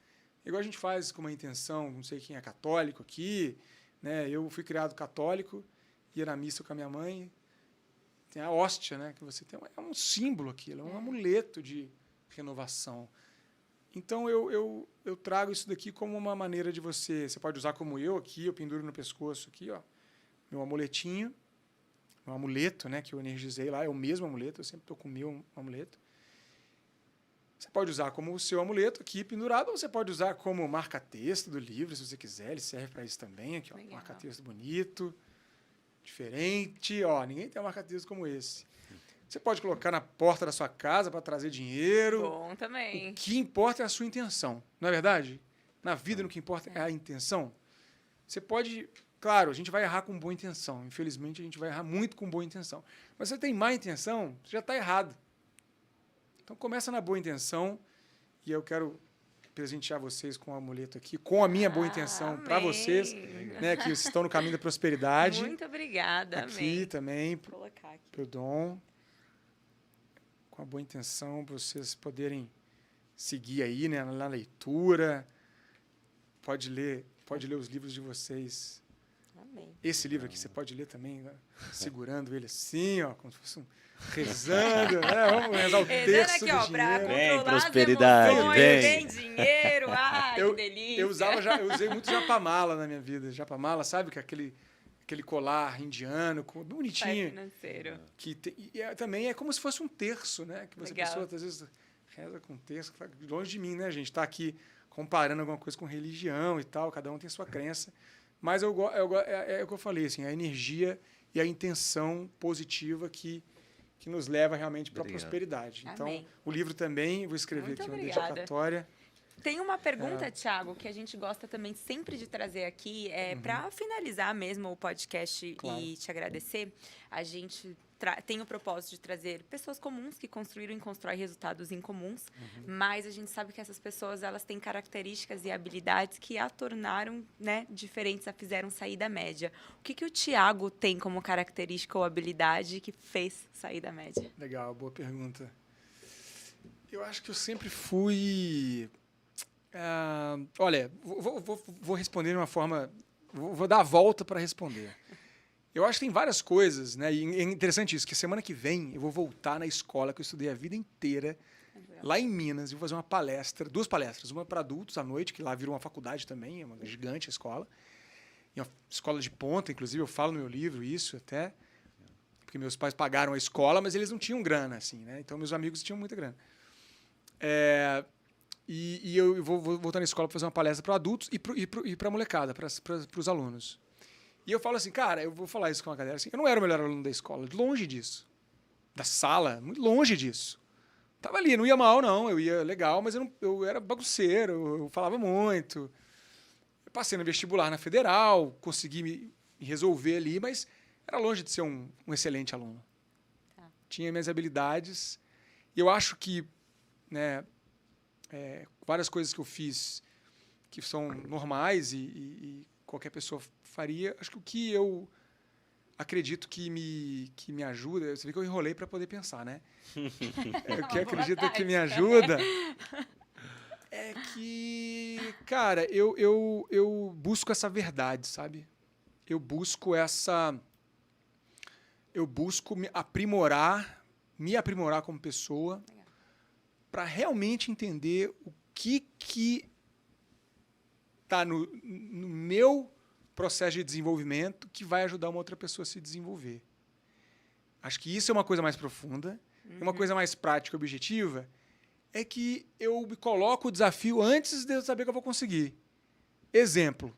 Igual a gente faz com uma intenção, não sei quem é católico aqui, né? Eu fui criado católico, ia na missa com a minha mãe, tem a hóstia, né? Que você tem, é um símbolo aquilo, é um amuleto de renovação. Então eu trago isso daqui como uma maneira de você pode usar como eu aqui, eu penduro no pescoço aqui, ó, meu amuletinho, meu amuleto, né, que eu energizei lá, é o mesmo amuleto, eu sempre estou com o meu amuleto. Você pode usar como o seu amuleto aqui pendurado, ou você pode usar como marca-texto do livro, se você quiser, ele serve para isso também, aqui, ó, marca-texto bonito, diferente, ó, ninguém tem um marca-texto como esse. Você pode colocar na porta da sua casa para trazer dinheiro. Bom também. O que importa é a sua intenção, não é verdade? Na vida, o que importa é a intenção. Você pode... Claro, a gente vai errar com boa intenção. Infelizmente, a gente vai errar muito com boa intenção. Mas se você tem má intenção, você já está errado. Então, começa na boa intenção. E eu quero presentear vocês com um amuleto aqui, com a minha boa intenção para vocês, né, que estão no caminho da prosperidade. Muito obrigada, aqui amém. também, Vou colocar aqui. para o Dom. Com a boa intenção, para vocês poderem seguir aí, né, na leitura. Pode ler os livros de vocês. Amém. Esse livro aqui você pode ler também, né, segurando ele assim, ó, como se fosse rezando, né? Vamos rezar o texto aqui, do ó, pra dinheiro. Vem, controlar prosperidade, as emoções, vem. vem dinheiro, ai, que delícia. Eu usei muito japamala na minha vida. Japamala, sabe? Que é aquele colar indiano, bonitinho. Financeiro. Também é como se fosse um terço, né? Que você, Legal. pessoa, às vezes, reza com um terço. Longe de mim, né, gente? Está aqui comparando alguma coisa com religião e tal. Cada um tem sua crença. Mas é o que eu falei, assim, a energia e a intenção positiva que nos leva realmente para a prosperidade. Então, Amém. o livro também, vou escrever Muito aqui uma obrigada. dedicatória. Tem uma pergunta, Thiago, que a gente gosta também sempre de trazer aqui, para finalizar mesmo o podcast Claro. e te agradecer. A gente tem o propósito de trazer pessoas comuns que construíram e constroem resultados incomuns, mas a gente sabe que essas pessoas elas têm características e habilidades que a tornaram, né, diferentes, a fizeram sair da média. O que o Thiago tem como característica ou habilidade que fez sair da média? Legal, boa pergunta. Eu acho que eu sempre fui... olha, vou responder de uma forma... Vou dar a volta para responder. Eu acho que tem várias coisas, né? E é interessante isso, que semana que vem eu vou voltar na escola que eu estudei a vida inteira, lá em Minas, e vou fazer uma palestra, 2 palestras, uma para adultos à noite, que lá virou uma faculdade também, é uma gigante a escola, e uma escola de ponta, inclusive eu falo no meu livro isso até, porque meus pais pagaram a escola, mas eles não tinham grana, assim, né? Então meus amigos tinham muita grana. E eu vou voltar na escola para fazer uma palestra para adultos e para a molecada, para os alunos. E eu falo assim, cara, eu vou falar isso com a galera, assim, eu não era o melhor aluno da escola, longe disso. Da sala, muito longe disso. Tava ali, não ia mal, não, eu ia legal, mas eu era bagunceiro, eu falava muito. Eu passei no vestibular na Federal, consegui me resolver ali, mas era longe de ser um excelente aluno. Tá. Tinha minhas habilidades, e eu acho que, né, várias coisas que eu fiz que são normais e qualquer pessoa faria. Acho que o que eu acredito que me ajuda... Você vê que eu enrolei para poder pensar, né? O que acredito que me ajuda é que, cara, eu busco essa verdade, sabe? Eu busco me aprimorar como pessoa para realmente entender o que está no meu processo de desenvolvimento que vai ajudar uma outra pessoa a se desenvolver. Acho que isso é uma coisa mais profunda. Uma coisa mais prática e objetiva é que eu me coloco o desafio antes de eu saber que eu vou conseguir. Exemplo.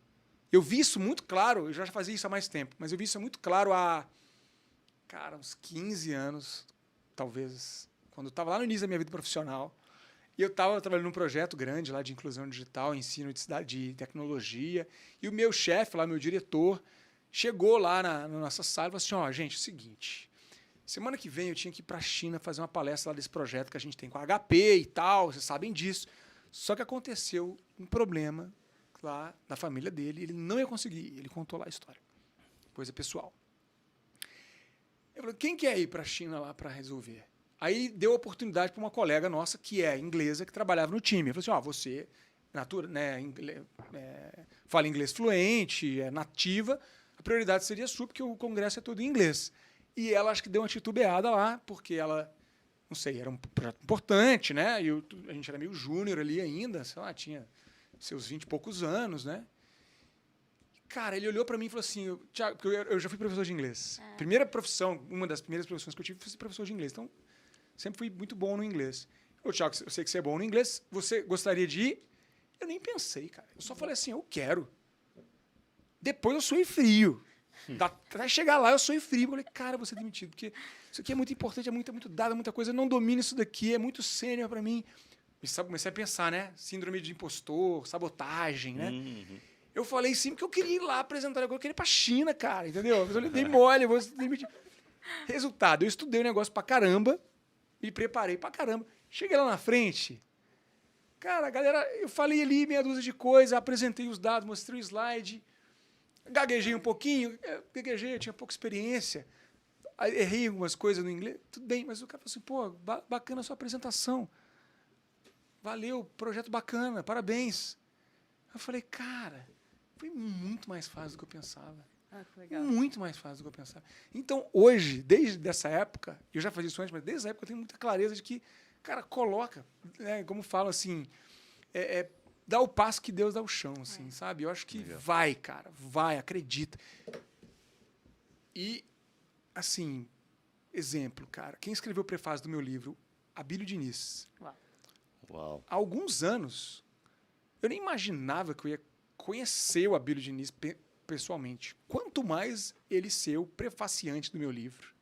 Eu vi isso muito claro, eu já fazia isso há mais tempo, mas eu vi isso muito claro há, cara, uns 15 anos, talvez, quando eu estava lá no início da minha vida profissional. E eu estava trabalhando num projeto grande lá de inclusão digital, ensino de tecnologia. E o meu chefe lá, meu diretor, chegou lá na nossa sala e falou assim, ó, gente, é o seguinte, semana que vem eu tinha que ir para a China fazer uma palestra lá desse projeto que a gente tem com a HP e tal, vocês sabem disso. Só que aconteceu um problema lá da família dele, ele não ia conseguir, ele contou lá a história. Coisa pessoal. Eu falei, quem quer ir para a China lá para resolver? Aí deu oportunidade para uma colega nossa, que é inglesa, que trabalhava no time. Eu falei assim, ó, você fala inglês fluente, é nativa, a prioridade seria sua, porque o congresso é todo em inglês. E ela acho que deu uma titubeada lá, porque ela, não sei, era um projeto importante, né? E a gente era meio júnior ali ainda, sei lá, tinha seus 20 e poucos anos, né? Cara, ele olhou para mim e falou assim, Thiago, porque eu já fui professor de inglês. Primeira profissão, uma das primeiras profissões que eu tive foi ser professor de inglês. Então, sempre fui muito bom no inglês. Ô, Thiago, eu sei que você é bom no inglês, você gostaria de ir? Eu nem pensei, cara. Eu só falei assim, eu quero. Depois eu suei frio. Até chegar lá, eu suei frio. Eu falei, cara, eu vou ser demitido, porque isso aqui é muito importante, é muito dado, muita coisa. Eu não domino isso daqui, é muito sênior para mim. Comecei a pensar, né? Síndrome de impostor, sabotagem, né? Eu falei sim, porque eu queria ir lá apresentar, eu queria ir pra China, cara, entendeu? Eu dei mole, eu vou ser demitido. Resultado, eu estudei o negócio pra caramba, me preparei pra caramba. Cheguei lá na frente, cara, a galera, eu falei ali meia dúzia de coisa, apresentei os dados, mostrei o slide, gaguejei um pouquinho, eu tinha pouca experiência, errei algumas coisas no inglês, tudo bem, mas o cara falou assim, pô, bacana a sua apresentação, valeu, projeto bacana, parabéns. Eu falei, cara, foi muito mais fácil do que eu pensava. Ah, que legal. Muito mais fácil do que eu pensava. Então, hoje, desde essa época, eu já fazia isso antes, mas desde essa época eu tenho muita clareza de que, cara, coloca, né, como falo assim, dá o passo que Deus dá o chão, assim, sabe? Eu acho que vai, cara, vai, acredita. E, assim, exemplo, cara, quem escreveu o prefácio do meu livro? Abílio Diniz. Uau. Há alguns anos, eu nem imaginava que eu ia conhecer o Abílio Diniz pessoalmente. Quanto mais ele ser o prefaciante do meu livro.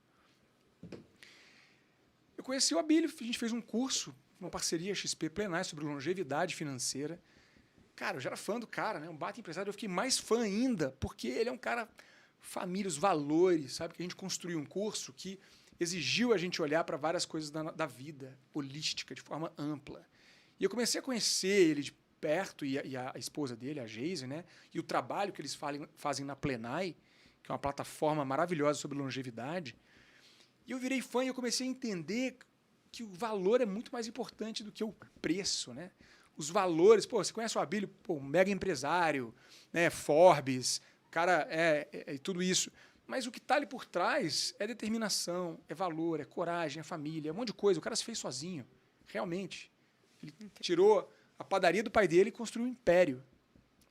Eu conheci o Abílio, a gente fez um curso, uma parceria XP Plenai sobre longevidade financeira. Cara, eu já era fã do cara, né? Um baita empresário. Eu fiquei mais fã ainda, porque ele é um cara, família, os valores, sabe? Que a gente construiu um curso que exigiu a gente olhar para várias coisas da vida holística, de forma ampla. E eu comecei a conhecer ele de perto, e a esposa dele, a Geise, né? E o trabalho que eles fazem na Plenai, que é uma plataforma maravilhosa sobre longevidade. E eu virei fã e eu comecei a entender que o valor é muito mais importante do que o preço, né? Os valores, pô, você conhece o Abílio, pô, um mega empresário, né? Forbes, cara, tudo isso. Mas o que está ali por trás é determinação, é valor, é coragem, é família, é um monte de coisa. O cara se fez sozinho, realmente. Ele tirou a padaria do pai dele e construiu um império,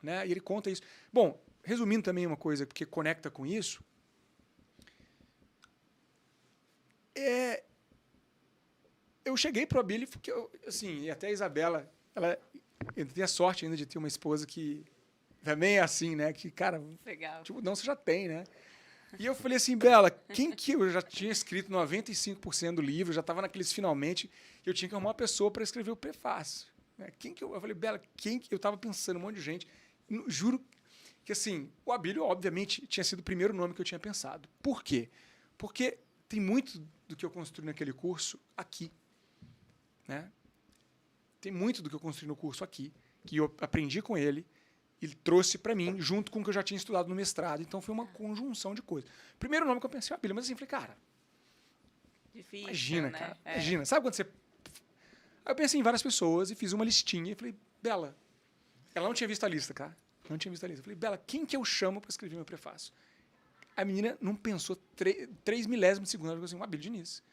né? E ele conta isso. Bom, resumindo também uma coisa que conecta com isso, eu cheguei pro Abílio, porque assim, e até a Isabela, eu tenho a sorte ainda de ter uma esposa que também é assim, né? Que, cara, Legal. tipo, não, você já tem, né? E eu falei assim, Bela, quem que eu já tinha escrito 95% do livro, já estava naqueles finalmente, eu tinha que arrumar uma pessoa para escrever o prefácio. Né? Eu falei, Bela, eu estava pensando, um monte de gente. Juro que, assim, o Abílio, obviamente, tinha sido o primeiro nome que eu tinha pensado. Por quê? Porque tem muito do que eu construí naquele curso aqui. Né? Tem muito do que eu construí no curso aqui, que eu aprendi com ele, ele trouxe para mim, junto com o que eu já tinha estudado no mestrado. Então, foi uma conjunção de coisas. Primeiro nome que eu pensei, Abílio, mas assim, falei, cara, difícil, imagina, né? cara, imagina. Sabe quando você... Aí eu pensei em várias pessoas e fiz uma listinha e falei, Bela, ela não tinha visto a lista, cara. Não tinha visto a lista. Eu falei, Bela, quem que eu chamo para escrever meu prefácio? A menina não pensou 3 milésimos de segundo, ela falou assim, Abílio Diniz.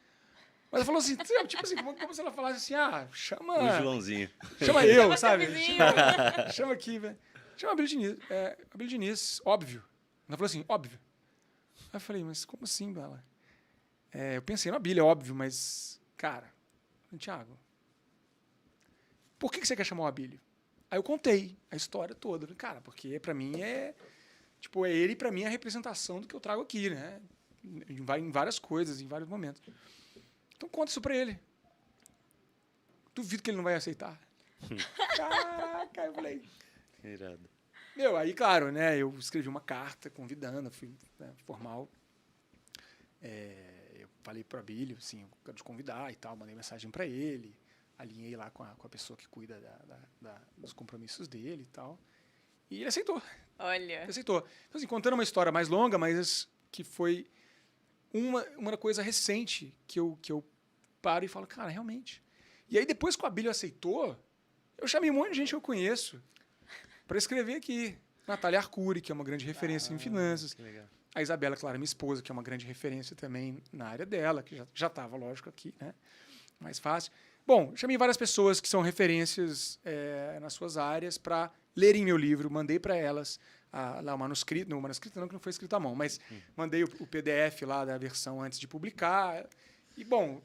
Mas ela falou assim, tipo assim, como se ela falasse assim, chama... O Joãozinho. Chama eu, sabe? Chama aqui, velho. Chama Abílio Diniz. Abílio Diniz, óbvio. Ela falou assim, óbvio. Aí eu falei, mas como assim, Bela? Eu pensei no Abílio, é óbvio, mas, cara, Thiago, por que você quer chamar o Abílio? Aí eu contei a história toda. Cara, porque pra mim tipo, ele pra mim é a representação do que eu trago aqui, né? Em várias coisas, em vários momentos. Então conta isso pra ele. Duvido que ele não vai aceitar. Caraca, eu falei. Irado. Aí, claro, né? Eu escrevi uma carta convidando, fui, né, formal. Eu falei para o Abílio, assim, eu quero te convidar e tal, mandei mensagem para ele, alinhei lá com a pessoa que cuida dos compromissos dele e tal. E ele aceitou. Olha. Ele aceitou. Então, assim, contando uma história mais longa, mas que foi uma coisa recente que eu paro e falo, cara, realmente. E aí, depois que o Abílio aceitou, eu chamei um monte de gente que eu conheço para escrever aqui. Natália Arcuri, que é uma grande referência em finanças. Que legal. A Isabela, claro, minha esposa, que é uma grande referência também na área dela, que já estava, lógico, aqui, né? Mais fácil. Bom, chamei várias pessoas que são referências nas suas áreas para lerem meu livro, mandei para elas lá o manuscrito, não, o manuscrito não, que não foi escrito à mão, mas mandei o PDF lá da versão antes de publicar. E, bom,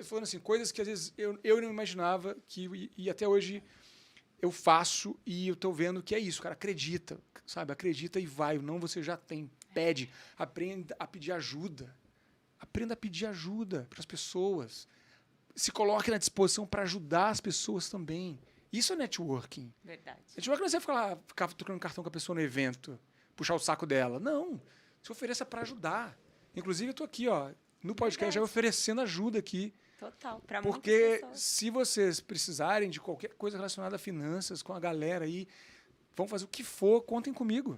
falando assim, coisas que às vezes eu não imaginava e até hoje eu faço e eu estou vendo que é isso, cara, acredita, sabe? Acredita e vai, não você já tem. Pede, aprenda a pedir ajuda. Aprenda a pedir ajuda para as pessoas. Se coloque na disposição para ajudar as pessoas também. Isso é networking. Verdade. Networking não é você ficar trocando cartão com a pessoa no evento, puxar o saco dela. Não. Se ofereça para ajudar. Inclusive, eu estou aqui, ó, no podcast, já oferecendo ajuda aqui. Total. Para porque se vocês precisarem de qualquer coisa relacionada a finanças, com a galera aí, vão fazer o que for, contem comigo.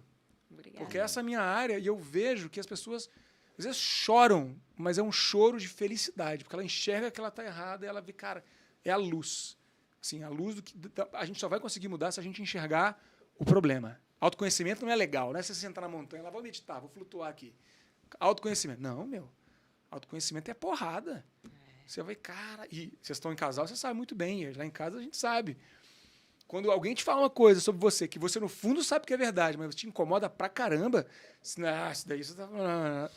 Obrigada. Porque essa é a minha área e eu vejo que as pessoas às vezes choram, mas é um choro de felicidade, porque ela enxerga que ela está errada e ela vê, cara, é a luz. Assim, a luz a gente só vai conseguir mudar se a gente enxergar o problema. Autoconhecimento não é legal, não é você sentar na montanha, lá vou meditar, vou flutuar aqui. Autoconhecimento. Não, meu. Autoconhecimento é porrada. Você vai, cara, e vocês estão em casal, você sabe muito bem, lá em casa a gente sabe. Quando alguém te fala uma coisa sobre você, que você no fundo sabe que é verdade, mas te incomoda pra caramba, isso daí você tá falando.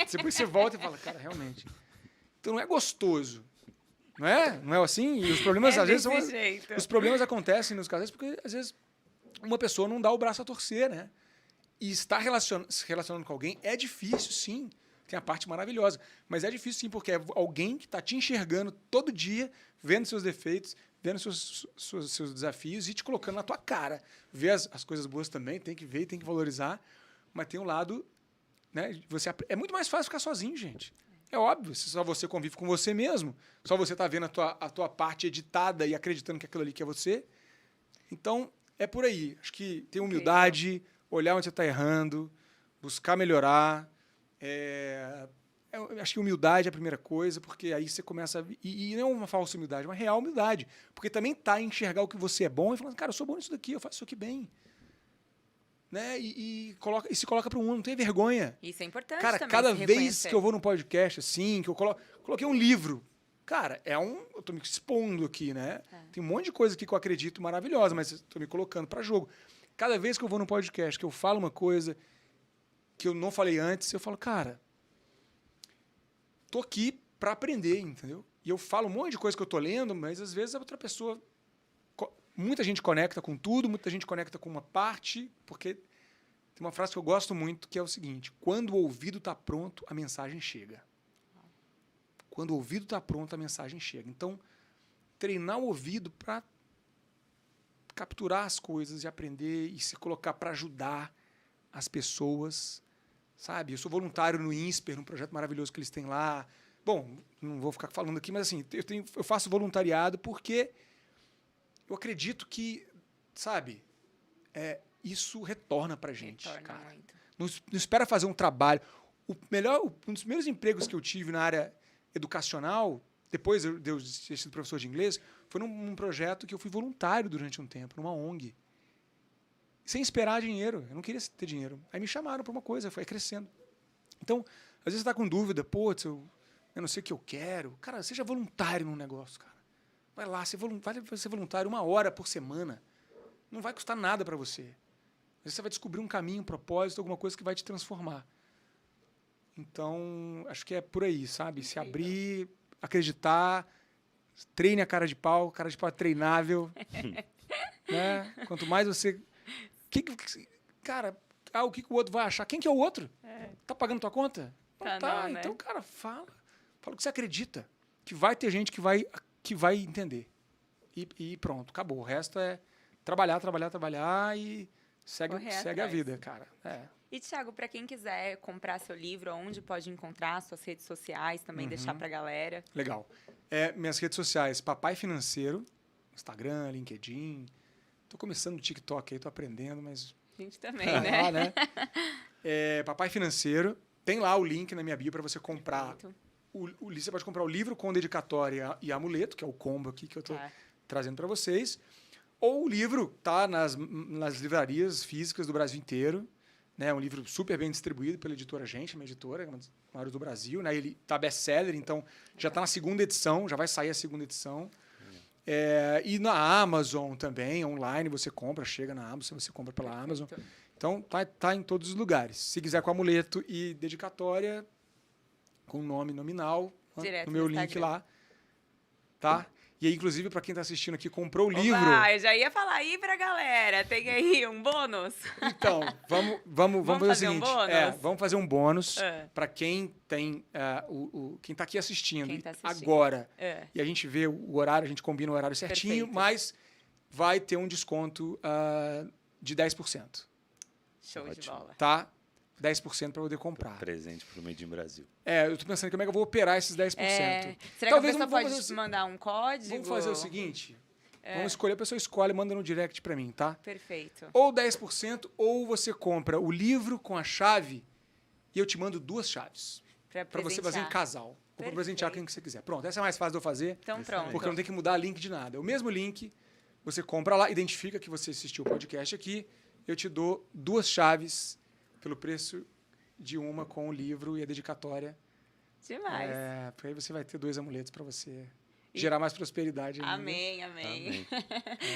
Depois você volta e fala, cara, realmente. Então não é gostoso. Não é? Não é assim? E os problemas, às vezes, os problemas acontecem nos casais porque, às vezes, uma pessoa não dá o braço a torcer, né? E estar se relacionando com alguém é difícil, sim. Tem a parte maravilhosa. Mas é difícil, sim, porque é alguém que está te enxergando todo dia, vendo seus defeitos, vendo seus desafios e te colocando na tua cara. Ver as coisas boas também, tem que ver e tem que valorizar. Mas tem um lado, né? É muito mais fácil ficar sozinho, gente. É óbvio, se só você convive com você mesmo, só você está vendo a tua parte editada e acreditando que aquilo ali que é você. Então, é por aí. Acho que ter humildade, olhar onde você está errando, buscar melhorar. Eu acho que humildade é a primeira coisa, porque aí você começa a... E não é uma falsa humildade, é uma real humildade. Porque também tá em enxergar o que você é bom e falar, cara, eu sou bom nisso daqui, eu faço isso aqui bem. Né? E se coloca para o mundo, não tem vergonha. Isso é importante cara, também. Cada vez que eu vou num podcast, assim, que eu coloquei um livro, cara, eu tô me expondo aqui, né? Tem um monte de coisa aqui que eu acredito maravilhosa, mas estou me colocando para jogo. Cada vez que eu vou num podcast, que eu falo uma coisa que eu não falei antes, eu falo, cara, tô aqui para aprender, entendeu? E eu falo um monte de coisa que eu tô lendo, mas às vezes a outra pessoa... Muita gente conecta com tudo, muita gente conecta com uma parte, porque tem uma frase que eu gosto muito, que é o seguinte, quando o ouvido está pronto, a mensagem chega. Quando o ouvido está pronto, a mensagem chega. Então, treinar o ouvido para capturar as coisas e aprender e se colocar para ajudar as pessoas, sabe? Eu sou voluntário no INSPER, num projeto maravilhoso que eles têm lá. Bom, não vou ficar falando aqui, mas assim, eu faço voluntariado porque eu acredito que, sabe, isso retorna pra gente, cara. Muito. Não espera fazer um trabalho. Um dos primeiros empregos que eu tive na área educacional, depois de eu ter sido professor de inglês, foi num projeto que eu fui voluntário durante um tempo, numa ONG. Sem esperar dinheiro. Eu não queria ter dinheiro. Aí me chamaram para uma coisa, foi crescendo. Então, às vezes você está com dúvida, eu não sei o que eu quero. Cara, seja voluntário num negócio, cara. Vai lá, vai ser voluntário 1 hora por semana. Não vai custar nada para você. Às vezes você vai descobrir um caminho, um propósito, alguma coisa que vai te transformar. Então, acho que é por aí, sabe? Se abrir, acreditar, treine a cara de pau é treinável. Né? Quanto mais você... Cara, o que o outro vai achar? Quem que é o outro? Tá pagando tua conta? Não tá. Não, né? Então, cara, fala o que você acredita. Que vai ter gente que vai entender. E pronto, acabou. O resto é trabalhar e Correr segue a atrás. vida, cara. E, Thiago, para quem quiser comprar seu livro, onde pode encontrar? Suas redes sociais também, deixar pra galera. Legal. Minhas redes sociais, Papai Financeiro, Instagram, LinkedIn. Tô começando no TikTok aí, tô aprendendo, mas... A gente também, né? Lá, né? Papai Financeiro. Tem lá o link na minha bio para você comprar. Perfeito. Você pode comprar o livro com dedicatória e amuleto, que é o combo aqui que eu tô Tá. trazendo para vocês. Ou o livro tá nas livrarias físicas do Brasil inteiro. Né? É um livro super bem distribuído pela editora Gente, minha editora, uma das maiores do Brasil. Né? Ele tá best-seller, então já está na segunda edição, já vai sair a segunda edição. E na Amazon também, online, você compra, chega na Amazon, você compra pela Amazon. Então, tá em todos os lugares. Se quiser com amuleto e dedicatória, com nome nominal, Direto no meu no link Instagram. lá. Tá? E aí, inclusive, para quem está assistindo aqui, comprou o livro. Eu já ia falar aí pra galera. Tem aí um bônus? Então, vamos fazer o fazer um seguinte. bônus? Vamos fazer um bônus É. para quem tem quem está aqui assistindo, Quem tá assistindo. agora. É. E a gente vê o horário, a gente combina o horário certinho, Perfeito. mas vai ter um desconto de 10%. Show de Ótimo. bola. Tá? 10% para poder comprar. Presente pro Made in Brasil. Eu tô pensando como é que eu vou operar esses 10%. Será Talvez que a pessoa vamos pode fazer o mandar um código? Vamos fazer o seguinte. Vamos escolher, a pessoa escolhe, manda no direct para mim, tá? Perfeito. Ou 10%, ou você compra o livro com a chave e eu te mando 2 chaves. Para você fazer em casal. Ou para presentear quem que você quiser. Pronto, essa é mais fácil de eu fazer. Então pronto. Porque não tem que mudar link de nada. É o mesmo link, você compra lá, identifica que você assistiu o podcast aqui, eu te dou 2 chaves pelo preço de uma com o livro e a dedicatória. Demais. Porque aí você vai ter 2 amuletos para você gerar mais prosperidade ainda. Amém, amém.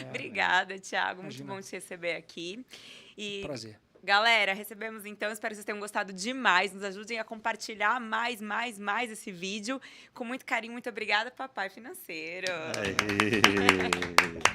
Obrigada, Thiago. Muito Imagina. bom te receber aqui. E, Prazer. galera, recebemos então. Espero que vocês tenham gostado demais. Nos ajudem a compartilhar mais esse vídeo. Com muito carinho, muito obrigada, Papai Financeiro. Aê.